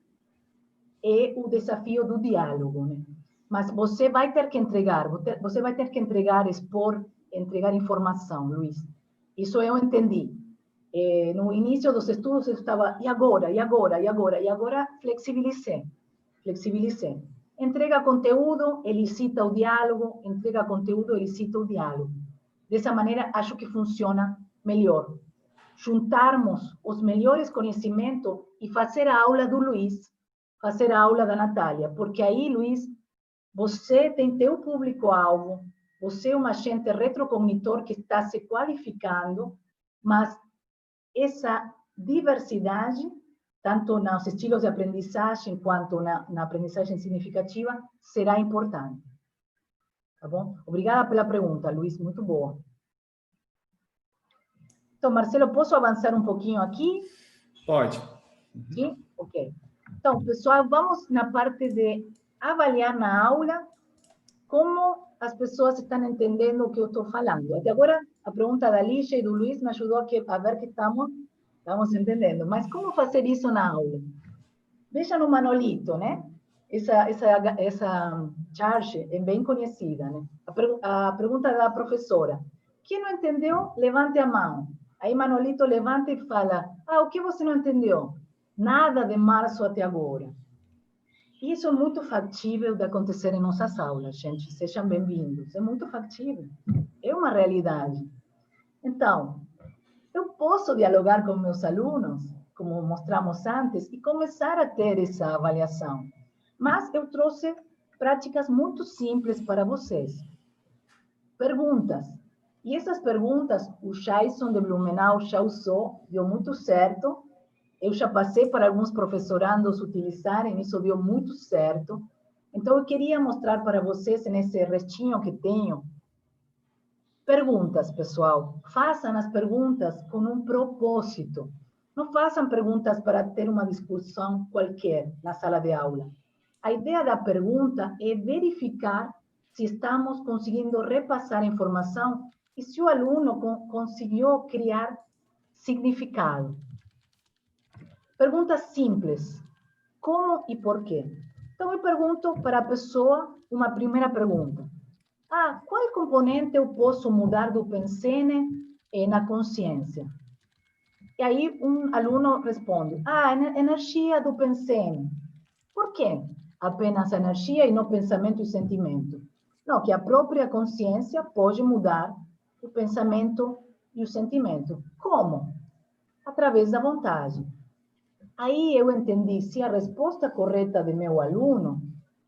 é o desafio do diálogo, né? Mas você vai ter que entregar, expor, entregar informação, Luiz. Isso eu entendi. No início dos estudos eu estava, e agora? E agora flexibilizei. Entrega conteúdo, elicita o diálogo, entrega conteúdo, elicita o diálogo. Dessa maneira, acho que funciona melhor. Juntarmos os melhores conhecimentos e fazer a aula do Luiz, fazer a aula da Natália, porque aí, Luiz, você tem teu público-alvo, você é um agente retrocognitor que está se qualificando, mas essa diversidade tanto nos estilos de aprendizagem quanto na aprendizagem significativa, será importante. Tá bom? Obrigada pela pergunta, Luiz, muito boa. Então, Marcelo, posso avançar um pouquinho aqui? Pode. Sim? Ok. Então, pessoal, vamos na parte de avaliar na aula como as pessoas estão entendendo o que eu estou falando. Até agora, a pergunta da Lígia e do Luiz me ajudou a ver que estamos entendendo. Mas como fazer isso na aula? Veja no Manolito, né? Essa charge é bem conhecida, né? A pergunta da professora. Quem não entendeu, levante a mão. Aí Manolito levanta e fala, o que você não entendeu? Nada de março até agora. Isso é muito factível de acontecer em nossas aulas, gente. Sejam bem-vindos. É muito factível. É uma realidade. Então, eu posso dialogar com meus alunos, como mostramos antes, e começar a ter essa avaliação. Mas eu trouxe práticas muito simples para vocês. Perguntas. E essas perguntas, o Jason de Blumenau já usou, deu muito certo. Eu já passei para alguns professorandos utilizarem, isso deu muito certo. Então, eu queria mostrar para vocês, nesse restinho que tenho, perguntas, pessoal. Façam as perguntas com um propósito. Não façam perguntas para ter uma discussão qualquer na sala de aula. A ideia da pergunta é verificar se estamos conseguindo repassar a informação e se o aluno conseguiu criar significado. Perguntas simples. Como e por quê? Então, eu pergunto para a pessoa uma primeira pergunta. Qual componente eu posso mudar do pensene na consciência? E aí um aluno responde, energia do pensene. Por quê? Apenas a energia e não pensamento e sentimento. Não, que a própria consciência pode mudar o pensamento e o sentimento. Como? Através da vontade. Aí eu entendi se a resposta correta do meu aluno,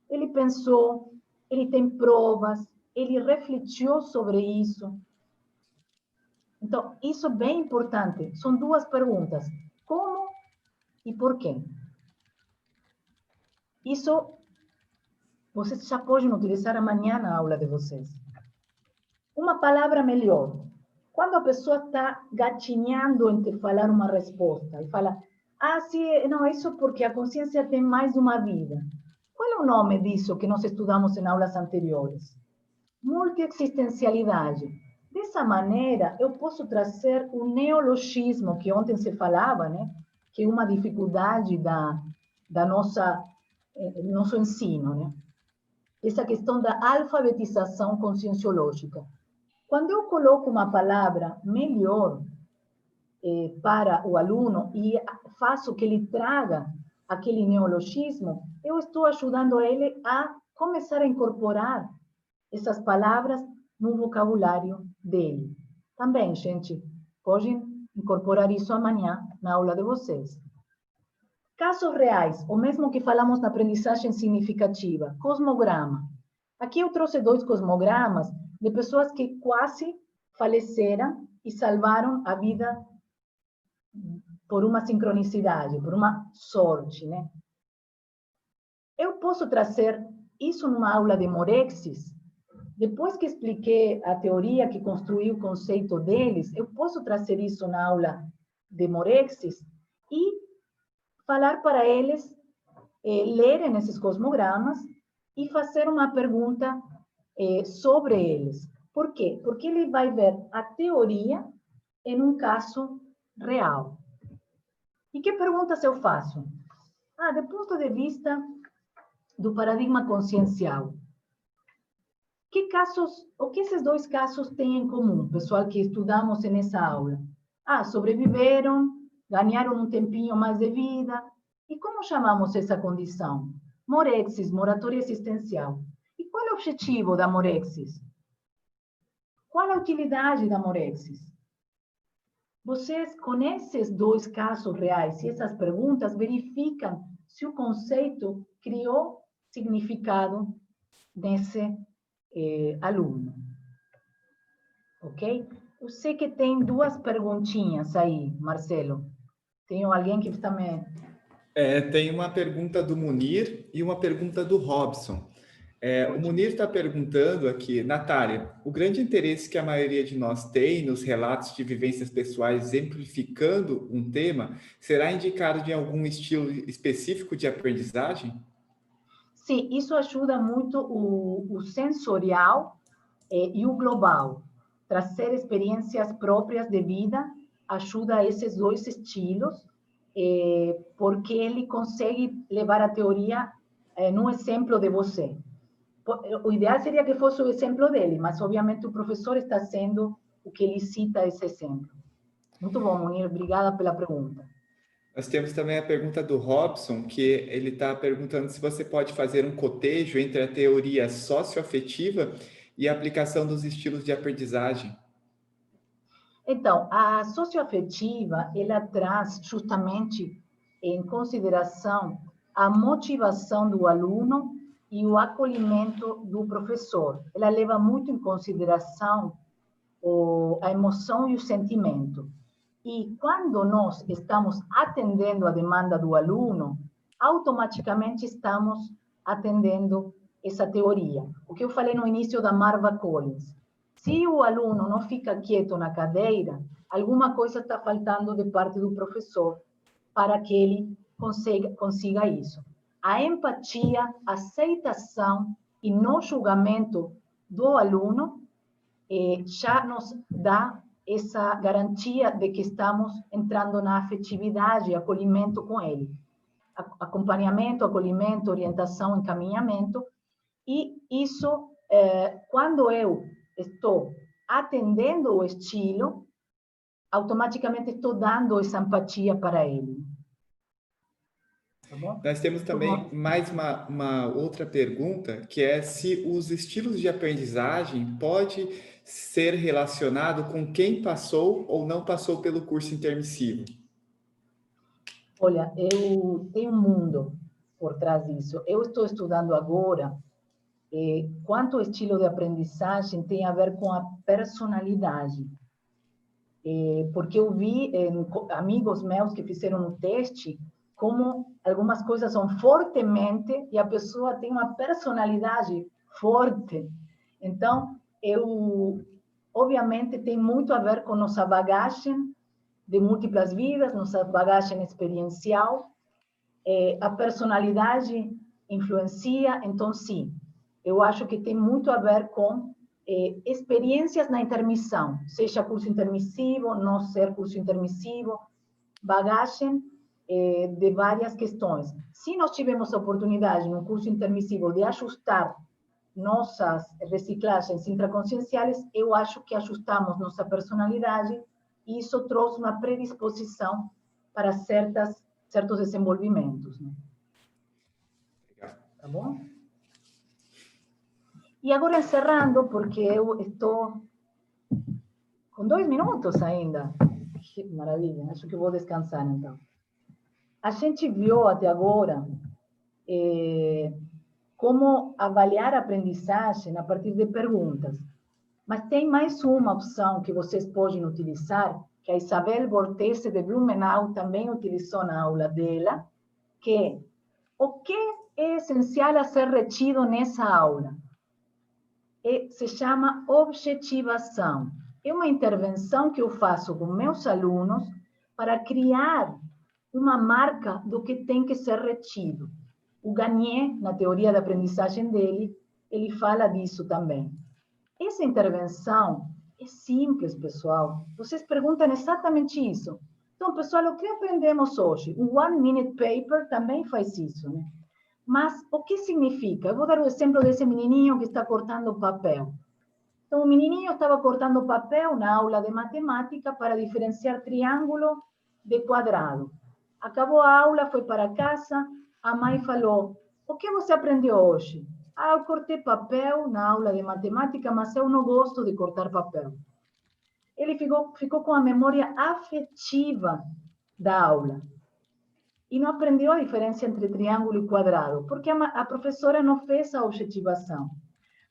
ele pensou, ele tem provas, ele refletiu sobre isso. Então, isso é bem importante. São duas perguntas. Como e por quê? Isso vocês já podem utilizar amanhã na aula de vocês. Uma palavra melhor. Quando a pessoa está gatinhando entre falar uma resposta e fala, sim, não, isso porque a consciência tem mais de uma vida. Qual é o nome disso que nós estudamos em aulas anteriores? Multiexistencialidade. Dessa maneira, eu posso trazer o neologismo que ontem se falava, né? Que é uma dificuldade da nosso ensino, né? Essa questão da alfabetização conscienciológica. Quando eu coloco uma palavra melhor para o aluno e faço que ele traga aquele neologismo, eu estou ajudando ele a começar a incorporar essas palavras no vocabulário dele. Também, gente, podem incorporar isso amanhã na aula de vocês. Casos reais, o mesmo que falamos na aprendizagem significativa, cosmograma. Aqui eu trouxe 2 cosmogramas de pessoas que quase faleceram e salvaram a vida por uma sincronicidade, por uma sorte, né? Eu posso trazer isso numa aula de Morexis. Depois que expliquei a teoria que construiu o conceito deles, eu posso trazer isso na aula de Morexis e falar para eles lerem esses cosmogramas e fazer uma pergunta sobre eles. Por quê? Porque ele vai ver a teoria em um caso real. E que perguntas eu faço? Do ponto de vista do paradigma consciencial. O que esses 2 casos têm em comum, pessoal, que estudamos nessa aula? Sobreviveram, ganharam um tempinho mais de vida. E como chamamos essa condição? Morexis, moratória existencial. E qual é o objetivo da Morexis? Qual a utilidade da Morexis? Vocês, com esses 2 casos reais e essas perguntas, verificam se o conceito criou significado nesse aluno. Ok? Eu sei que tem 2 perguntinhas aí, Marcelo. Tem alguém que está me Tem uma pergunta do Munir e uma pergunta do Robson. O Munir está perguntando aqui, Natália, o grande interesse que a maioria de nós tem nos relatos de vivências pessoais exemplificando um tema, será indicado de algum estilo específico de aprendizagem? Sim, isso ajuda muito o sensorial e o global. Trazer experiências próprias de vida ajuda esses dois estilos, porque ele consegue levar a teoria no exemplo de você. O ideal seria que fosse o exemplo dele, mas obviamente o professor está sendo o que ele cita esse exemplo. Muito bom, Munir, obrigada pela pergunta. Nós temos também a pergunta do Robson, que ele está perguntando se você pode fazer um cotejo entre a teoria socioafetiva e a aplicação dos estilos de aprendizagem. Então, a socioafetiva, ela traz justamente em consideração a motivação do aluno e o acolhimento do professor. Ela leva muito em consideração a emoção e o sentimento. E quando nós estamos atendendo a demanda do aluno, automaticamente estamos atendendo essa teoria. O que eu falei no início da Marva Collins. Se o aluno não fica quieto na cadeira, alguma coisa está faltando de parte do professor para que ele consiga isso. A empatia, a aceitação e não julgamento do aluno já nos dá essa garantia de que estamos entrando na afetividade e acolhimento com ele. Acompanhamento, acolhimento, orientação, encaminhamento. E isso, quando eu estou atendendo o estilo, automaticamente estou dando essa empatia para ele. Tá bom? Nós temos também mais uma outra pergunta, que é se os estilos de aprendizagem pode ser relacionado com quem passou ou não passou pelo curso intermissivo. Olha, tem um mundo por trás disso. Eu estou estudando agora quanto o estilo de aprendizagem tem a ver com a personalidade. Porque eu vi amigos meus que fizeram um teste como algumas coisas são fortemente e a pessoa tem uma personalidade forte. Então, obviamente, tem muito a ver com nossa bagagem de múltiplas vidas, nossa bagagem experiencial. A personalidade influencia, então, sim. Eu acho que tem muito a ver com experiências na intermissão, seja curso intermissivo, não ser curso intermissivo, bagagem de várias questões. Se nós tivermos a oportunidade no curso intermissivo de ajustar nossas reciclagens intraconscienciais, eu acho que ajustamos nossa personalidade e isso trouxe uma predisposição para certos desenvolvimentos. Né? Tá bom? E agora encerrando, porque eu estou com 2 minutos ainda. Que maravilha, acho que vou descansar então. A gente viu até agora como avaliar a aprendizagem a partir de perguntas. Mas tem mais uma opção que vocês podem utilizar, que a Isabel Bortese de Blumenau também utilizou na aula dela, que é o que é essencial a ser retido nessa aula. Se chama objetivação. É uma intervenção que eu faço com meus alunos para criar uma marca do que tem que ser retido. O Gagné, na teoria da aprendizagem dele, ele fala disso também. Essa intervenção é simples, pessoal. Vocês perguntam exatamente isso. Então, pessoal, o que aprendemos hoje? O One Minute Paper também faz isso, né? Mas o que significa? Eu vou dar o exemplo desse menininho que está cortando papel. Então, o menininho estava cortando papel na aula de matemática para diferenciar triângulo de quadrado. Acabou a aula, foi para casa, a mãe falou, o que você aprendeu hoje? Ah, eu cortei papel na aula de matemática, mas eu não gosto de cortar papel. Ele ficou com a memória afetiva da aula. E não aprendeu a diferença entre triângulo e quadrado, porque a professora não fez a objetivação.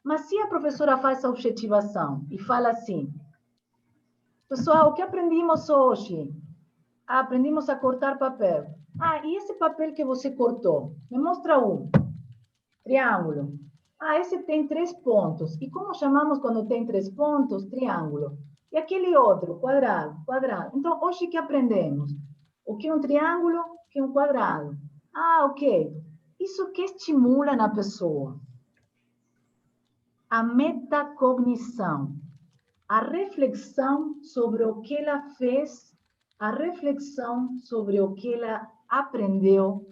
Mas se a professora faz a objetivação e fala assim, pessoal, o que aprendimos hoje? Ah, aprendimos a cortar papel. Ah, e esse papel que você cortou? Me mostra um. Triângulo. Ah, esse tem 3 pontos. E como chamamos quando tem 3 pontos? Triângulo. E aquele outro? Quadrado, quadrado. Então, hoje que aprendemos? O que é um triângulo? O que é um quadrado? Ah, ok. Isso que estimula na pessoa? A metacognição. A reflexão sobre o que ela fez, a reflexão sobre o que ela aprendeu,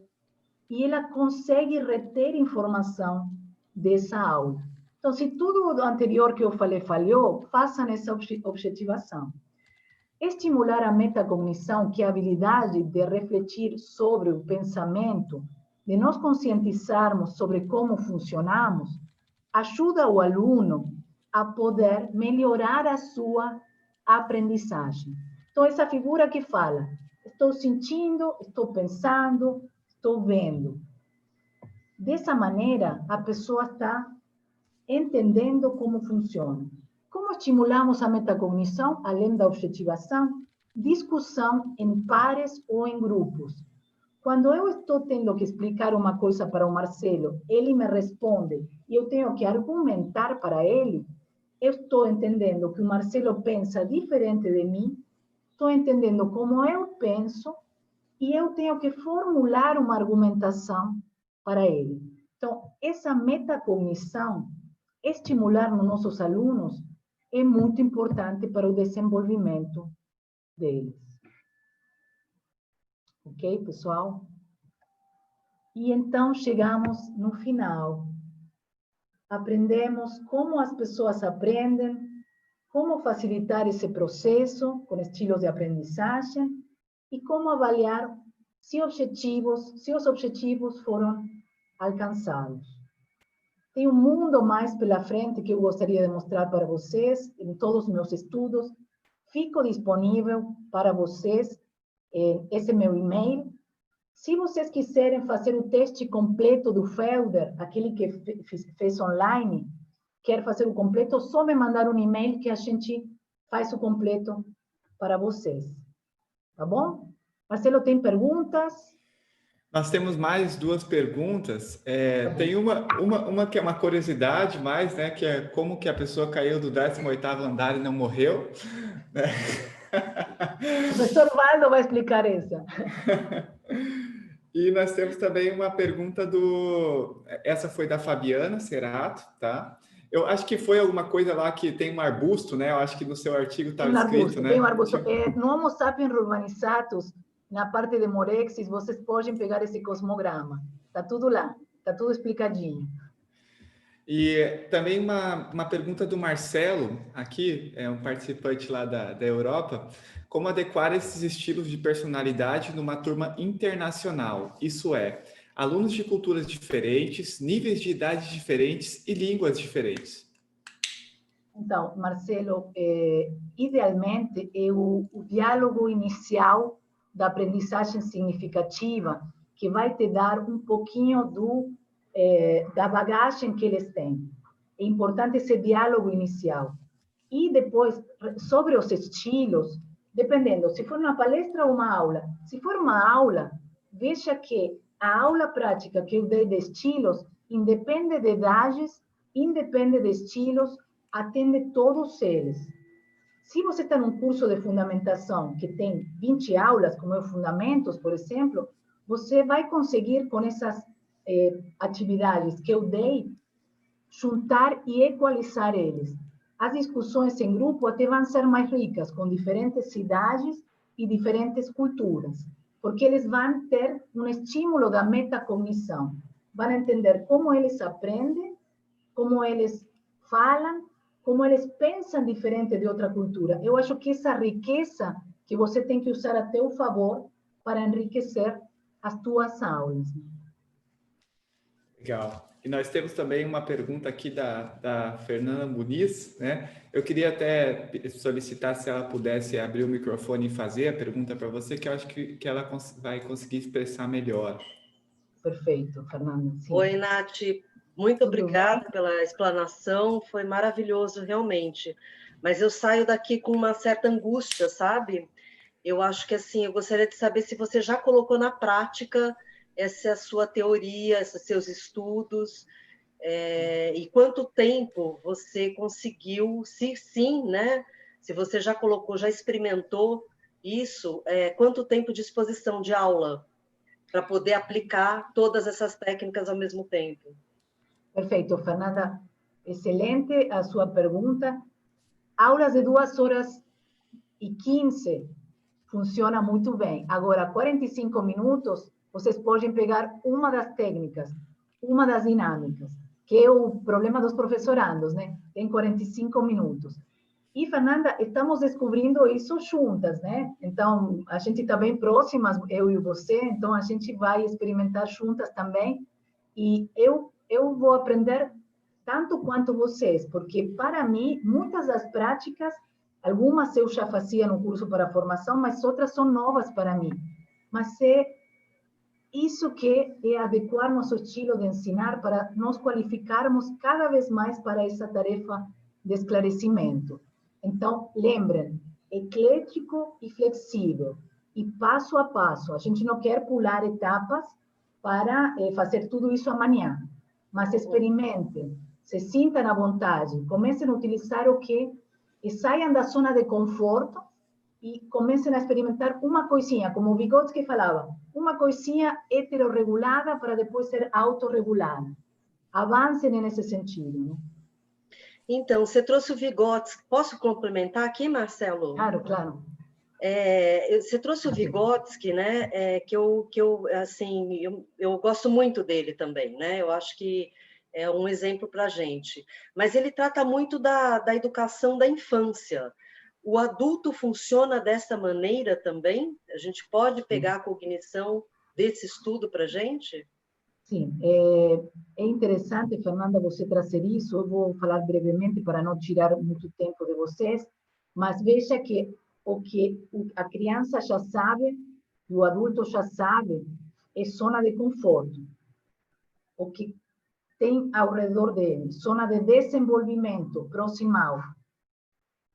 e ela consegue reter informação dessa aula. Então, se tudo o anterior que eu falei falhou, façam essa objetivação. Estimular a metacognição, que é a habilidade de refletir sobre o pensamento, de nos conscientizarmos sobre como funcionamos, ajuda o aluno a poder melhorar a sua aprendizagem. Então, essa figura que fala, estou sentindo, estou pensando, estou vendo. Dessa maneira, a pessoa está entendendo como funciona. Como estimulamos a metacognição, além da objetivação? Discussão em pares ou em grupos. Quando eu estou tendo que explicar uma coisa para o Marcelo, ele me responde e eu tenho que argumentar para ele, eu estou entendendo que o Marcelo pensa diferente de mim, estou entendendo como eu penso e eu tenho que formular uma argumentação para ele. Então, essa metacognição, estimular nos nossos alunos, é muito importante para o desenvolvimento deles. Ok, pessoal? E então chegamos no final. Aprendemos como as pessoas aprendem, como facilitar esse processo com estilos de aprendizagem e como avaliar se os objetivos foram alcançados. Tem um mundo mais pela frente que eu gostaria de mostrar para vocês em todos os meus estudos. Fico disponível para vocês, esse é meu e-mail. Se vocês quiserem fazer o teste completo do Felder, aquele que fez online, quer fazer o completo, só me mandar um e-mail que a gente faz o completo para vocês. Tá bom? Marcelo, tem perguntas? Nós temos mais 2 perguntas. Tem uma que é uma curiosidade mais, né? Que é como que a pessoa caiu do 18º andar e não morreu. Né? O professor Valdo vai explicar essa. E nós temos também uma pergunta essa foi da Fabiana Cerato, tá? Eu acho que foi alguma coisa lá que tem um arbusto, né? Eu acho que no seu artigo estava escrito, né? Tem um arbusto. No Homo sapiens urbanizatus, na parte de Morexis, vocês podem pegar esse cosmograma. Está tudo lá, está tudo explicadinho. E também uma pergunta do Marcelo, aqui, é um participante lá da Europa, como adequar esses estilos de personalidade numa turma internacional? Isso é, alunos de culturas diferentes, níveis de idade diferentes e línguas diferentes. Então, Marcelo, idealmente é o diálogo inicial da aprendizagem significativa que vai te dar um pouquinho da bagagem que eles têm. É importante esse diálogo inicial. E depois, sobre os estilos, dependendo, se for uma palestra ou uma aula. Se for uma aula, veja que a aula prática que eu dei de estilos independe de idades, independe de estilos, atende todos eles. Se você está num curso de fundamentação que tem 20 aulas, como é o Fundamentos, por exemplo, você vai conseguir, com essas atividades que eu dei, juntar e equalizar eles. As discussões em grupo até vão ser mais ricas, com diferentes cidades e diferentes culturas, porque eles vão ter um estímulo da metacognição. Vão entender como eles aprendem, como eles falam, como eles pensam diferente de outra cultura. Eu acho que essa riqueza que você tem que usar a teu favor para enriquecer as tuas aulas. Legal. E nós temos também uma pergunta aqui da Fernanda Muniz, né? Eu queria até solicitar se ela pudesse abrir o microfone e fazer a pergunta para você, que eu acho que ela vai conseguir expressar melhor. Perfeito, Fernanda. Sim. Oi, Nath. Muito obrigada pela explanação, foi maravilhoso, realmente. Mas eu saio daqui com uma certa angústia, sabe? Eu acho que, assim, eu gostaria de saber se você já colocou na prática essa sua teoria, esses seus estudos, e quanto tempo você conseguiu, se sim, né? Se você já colocou, já experimentou isso, quanto tempo de exposição de aula para poder aplicar todas essas técnicas ao mesmo tempo? Perfeito, Fernanda. Excelente a sua pergunta. Aulas de 2h15 funciona muito bem. Agora, 45 minutos, vocês podem pegar uma das técnicas, uma das dinâmicas, que é o problema dos professorandos, né? Tem 45 minutos. E, Fernanda, estamos descobrindo isso juntas, né? Então, a gente está bem próximas, eu e você, então a gente vai experimentar juntas também. E eu vou aprender tanto quanto vocês, porque, para mim, muitas das práticas, algumas eu já fazia no curso para formação, mas outras são novas para mim. Mas é isso que é adequar nosso estilo de ensinar para nos qualificarmos cada vez mais para essa tarefa de esclarecimento. Então, lembrem, eclético e flexível, e passo a passo. A gente não quer pular etapas para fazer tudo isso amanhã, mas experimentem, se sintam à vontade, comecem a utilizar o que, e saiam da zona de conforto e comecem a experimentar uma coisinha, como o Vygotsky falava, uma coisinha heterorregulada para depois ser autorregulada. Avancem nesse sentido, né? Então, você trouxe o Vygotsky. Posso complementar aqui, Marcelo? Claro, claro. Você trouxe o Vygotsky, né? Que eu assim, eu gosto muito dele também, né? Eu acho que é um exemplo para a gente. Mas ele trata muito da educação da infância. O adulto funciona dessa maneira também? A gente pode pegar a cognição desse estudo para a gente? Sim, é interessante, Fernanda, você trazer isso. Eu vou falar brevemente para não tirar muito tempo de vocês, mas veja que o que a criança já sabe, e o adulto já sabe, é zona de conforto. O que tem ao redor dele, zona de desenvolvimento proximal.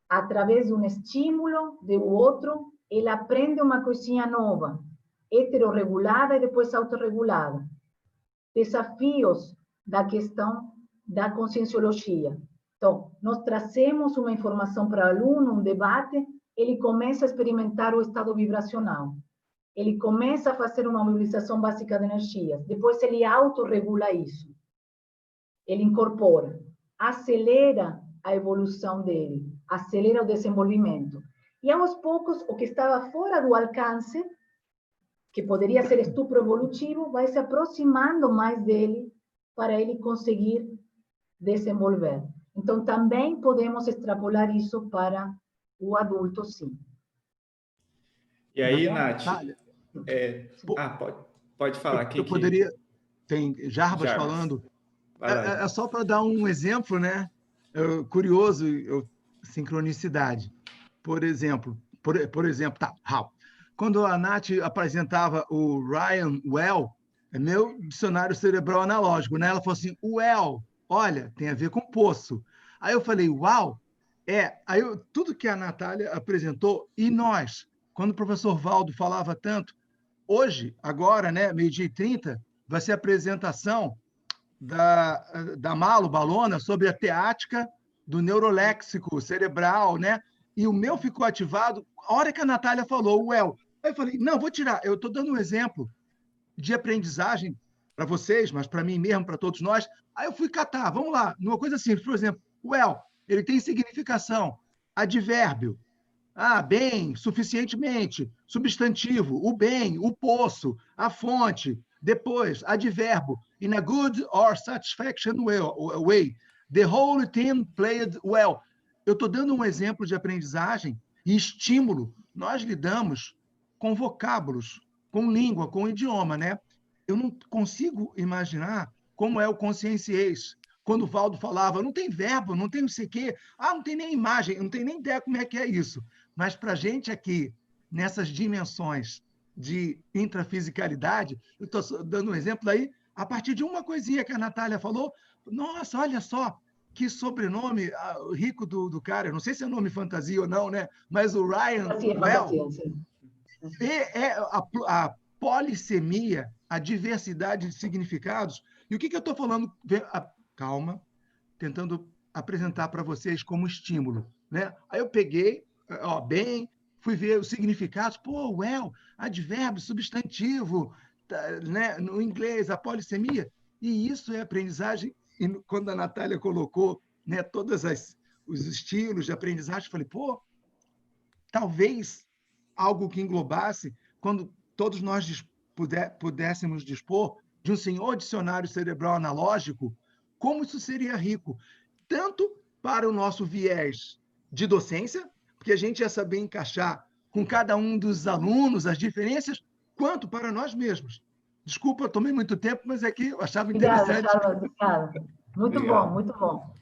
Através de um estímulo do outro, ele aprende uma coisinha nova, heterorregulada e depois autorregulada. Desafios da questão da conscienciologia. Então, nós trazemos uma informação para o aluno, um debate, ele começa a experimentar o estado vibracional. Ele começa a fazer uma mobilização básica de energias. Depois ele autorregula isso. Ele incorpora, acelera a evolução dele, acelera o desenvolvimento. E aos poucos, o que estava fora do alcance, que poderia ser estupro evolutivo, vai se aproximando mais dele para ele conseguir desenvolver. Então, também podemos extrapolar isso para o adulto, sim. E aí, Nath, pode falar. Eu poderia... Tem Jarbas falando. É só para dar um exemplo, né? Curioso, sincronicidade. Por exemplo, quando a Nath apresentava o Ryan Well, meu dicionário cerebral analógico, né? Ela falou assim, well, olha, tem a ver com poço. Aí eu falei, uau, Aí tudo que a Natália apresentou, e nós, quando o professor Valdo falava tanto, hoje, agora, né, 12h30, vai ser a apresentação da Malu Balona sobre a teática do neuroléxico cerebral, né? E o meu ficou ativado a hora que a Natália falou, well. Aí eu falei, não, vou tirar. Eu estou dando um exemplo de aprendizagem para vocês, mas para mim mesmo, para todos nós. Aí eu fui catar, vamos lá, numa coisa simples, por exemplo, well, ele tem significação, advérbio, bem, suficientemente, substantivo, o bem, o poço, a fonte, depois, advérbio, in a good or satisfaction way, the whole team played well. Eu estou dando um exemplo de aprendizagem e estímulo. Nós lidamos com vocábulos, com língua, com idioma, né? Eu não consigo imaginar como é o conscienciês. Quando o Valdo falava, não tem verbo, não tem não sei o quê, não tem nem imagem, não tem nem ideia como é que é isso. Mas para a gente aqui, nessas dimensões de intrafisicalidade, eu estou dando um exemplo aí, a partir de uma coisinha que a Natália falou, nossa, olha só, que sobrenome rico do cara, eu não sei se é nome fantasia ou não, né? Mas o Ryan Well, a polissemia, a diversidade de significados. E o que eu estou falando? Calma, tentando apresentar para vocês como estímulo, né? Aí eu peguei, fui ver os significados, advérbio, substantivo, né? No inglês, a polissemia, e isso é aprendizagem. E quando a Natália colocou, né, todos os estilos de aprendizagem, eu falei, talvez algo que englobasse, quando todos nós pudéssemos dispor de um senhor dicionário cerebral analógico, como isso seria rico, tanto para o nosso viés de docência, porque a gente ia saber encaixar com cada um dos alunos as diferenças, quanto para nós mesmos. Desculpa, eu tomei muito tempo, mas é que eu achava interessante. Obrigada, Charles, obrigada. Muito Obrigado. bom, muito bom.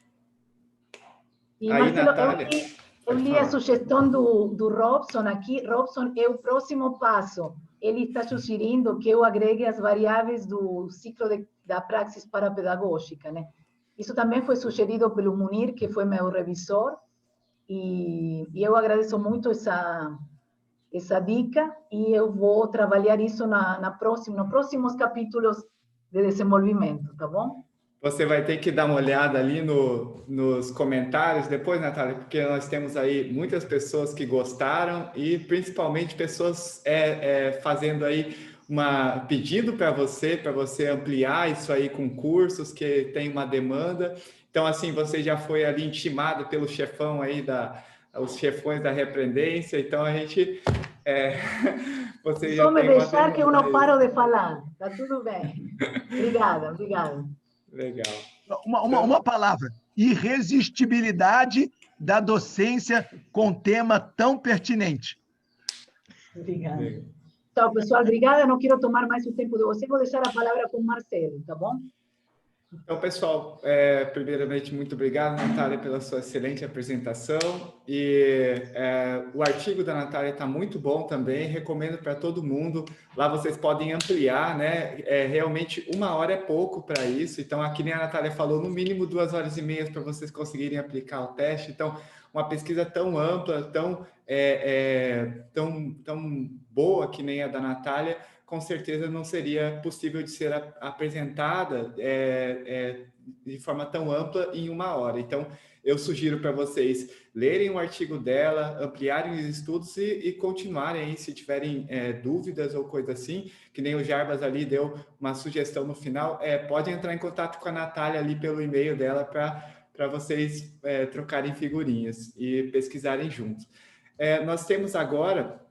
E, Aí, Marcelo, Natália, eu pode li a falar. sugestão do Robson aqui. Robson é o próximo passo. Ele está sugerindo que eu agregue as variáveis do ciclo da praxis parapedagógica, né? Isso também foi sugerido pelo Munir, que foi meu revisor, e eu agradeço muito essa dica, e eu vou trabalhar isso nos próximos capítulos de desenvolvimento, tá bom? Você vai ter que dar uma olhada ali nos comentários depois, Natália, porque nós temos aí muitas pessoas que gostaram e principalmente pessoas fazendo aí pedindo para você ampliar isso aí com cursos que tem uma demanda. Então, assim, você já foi ali intimado pelo chefão aí os chefões da repreendência, então a gente você Só já me tem uma deixar que eu demanda não paro aí. de falar. Tá tudo bem. Obrigada, obrigada. Legal. Uma palavra: irresistibilidade da docência com tema tão pertinente. Obrigada. Legal. Tchau, pessoal. Obrigada. Não quero tomar mais o tempo de vocês. Vou deixar a palavra com o Marcelo, tá bom? Então, pessoal, primeiramente, muito obrigado, Natália, pela sua excelente apresentação. E o artigo da Natália está muito bom também, recomendo para todo mundo. Lá vocês podem ampliar, né? Realmente, 1 hora é pouco para isso. Então, aqui nem a Natália falou, no mínimo 2 horas e meia para vocês conseguirem aplicar o teste. Então, uma pesquisa tão ampla, tão boa que nem a da Natália, com certeza não seria possível de ser apresentada de forma tão ampla em 1 hora. Então, eu sugiro para vocês lerem o artigo dela, ampliarem os estudos e continuarem aí, se tiverem dúvidas ou coisa assim, que nem o Jarbas ali deu uma sugestão no final, podem entrar em contato com a Natália ali pelo e-mail dela para vocês trocarem figurinhas e pesquisarem juntos. Nós temos agora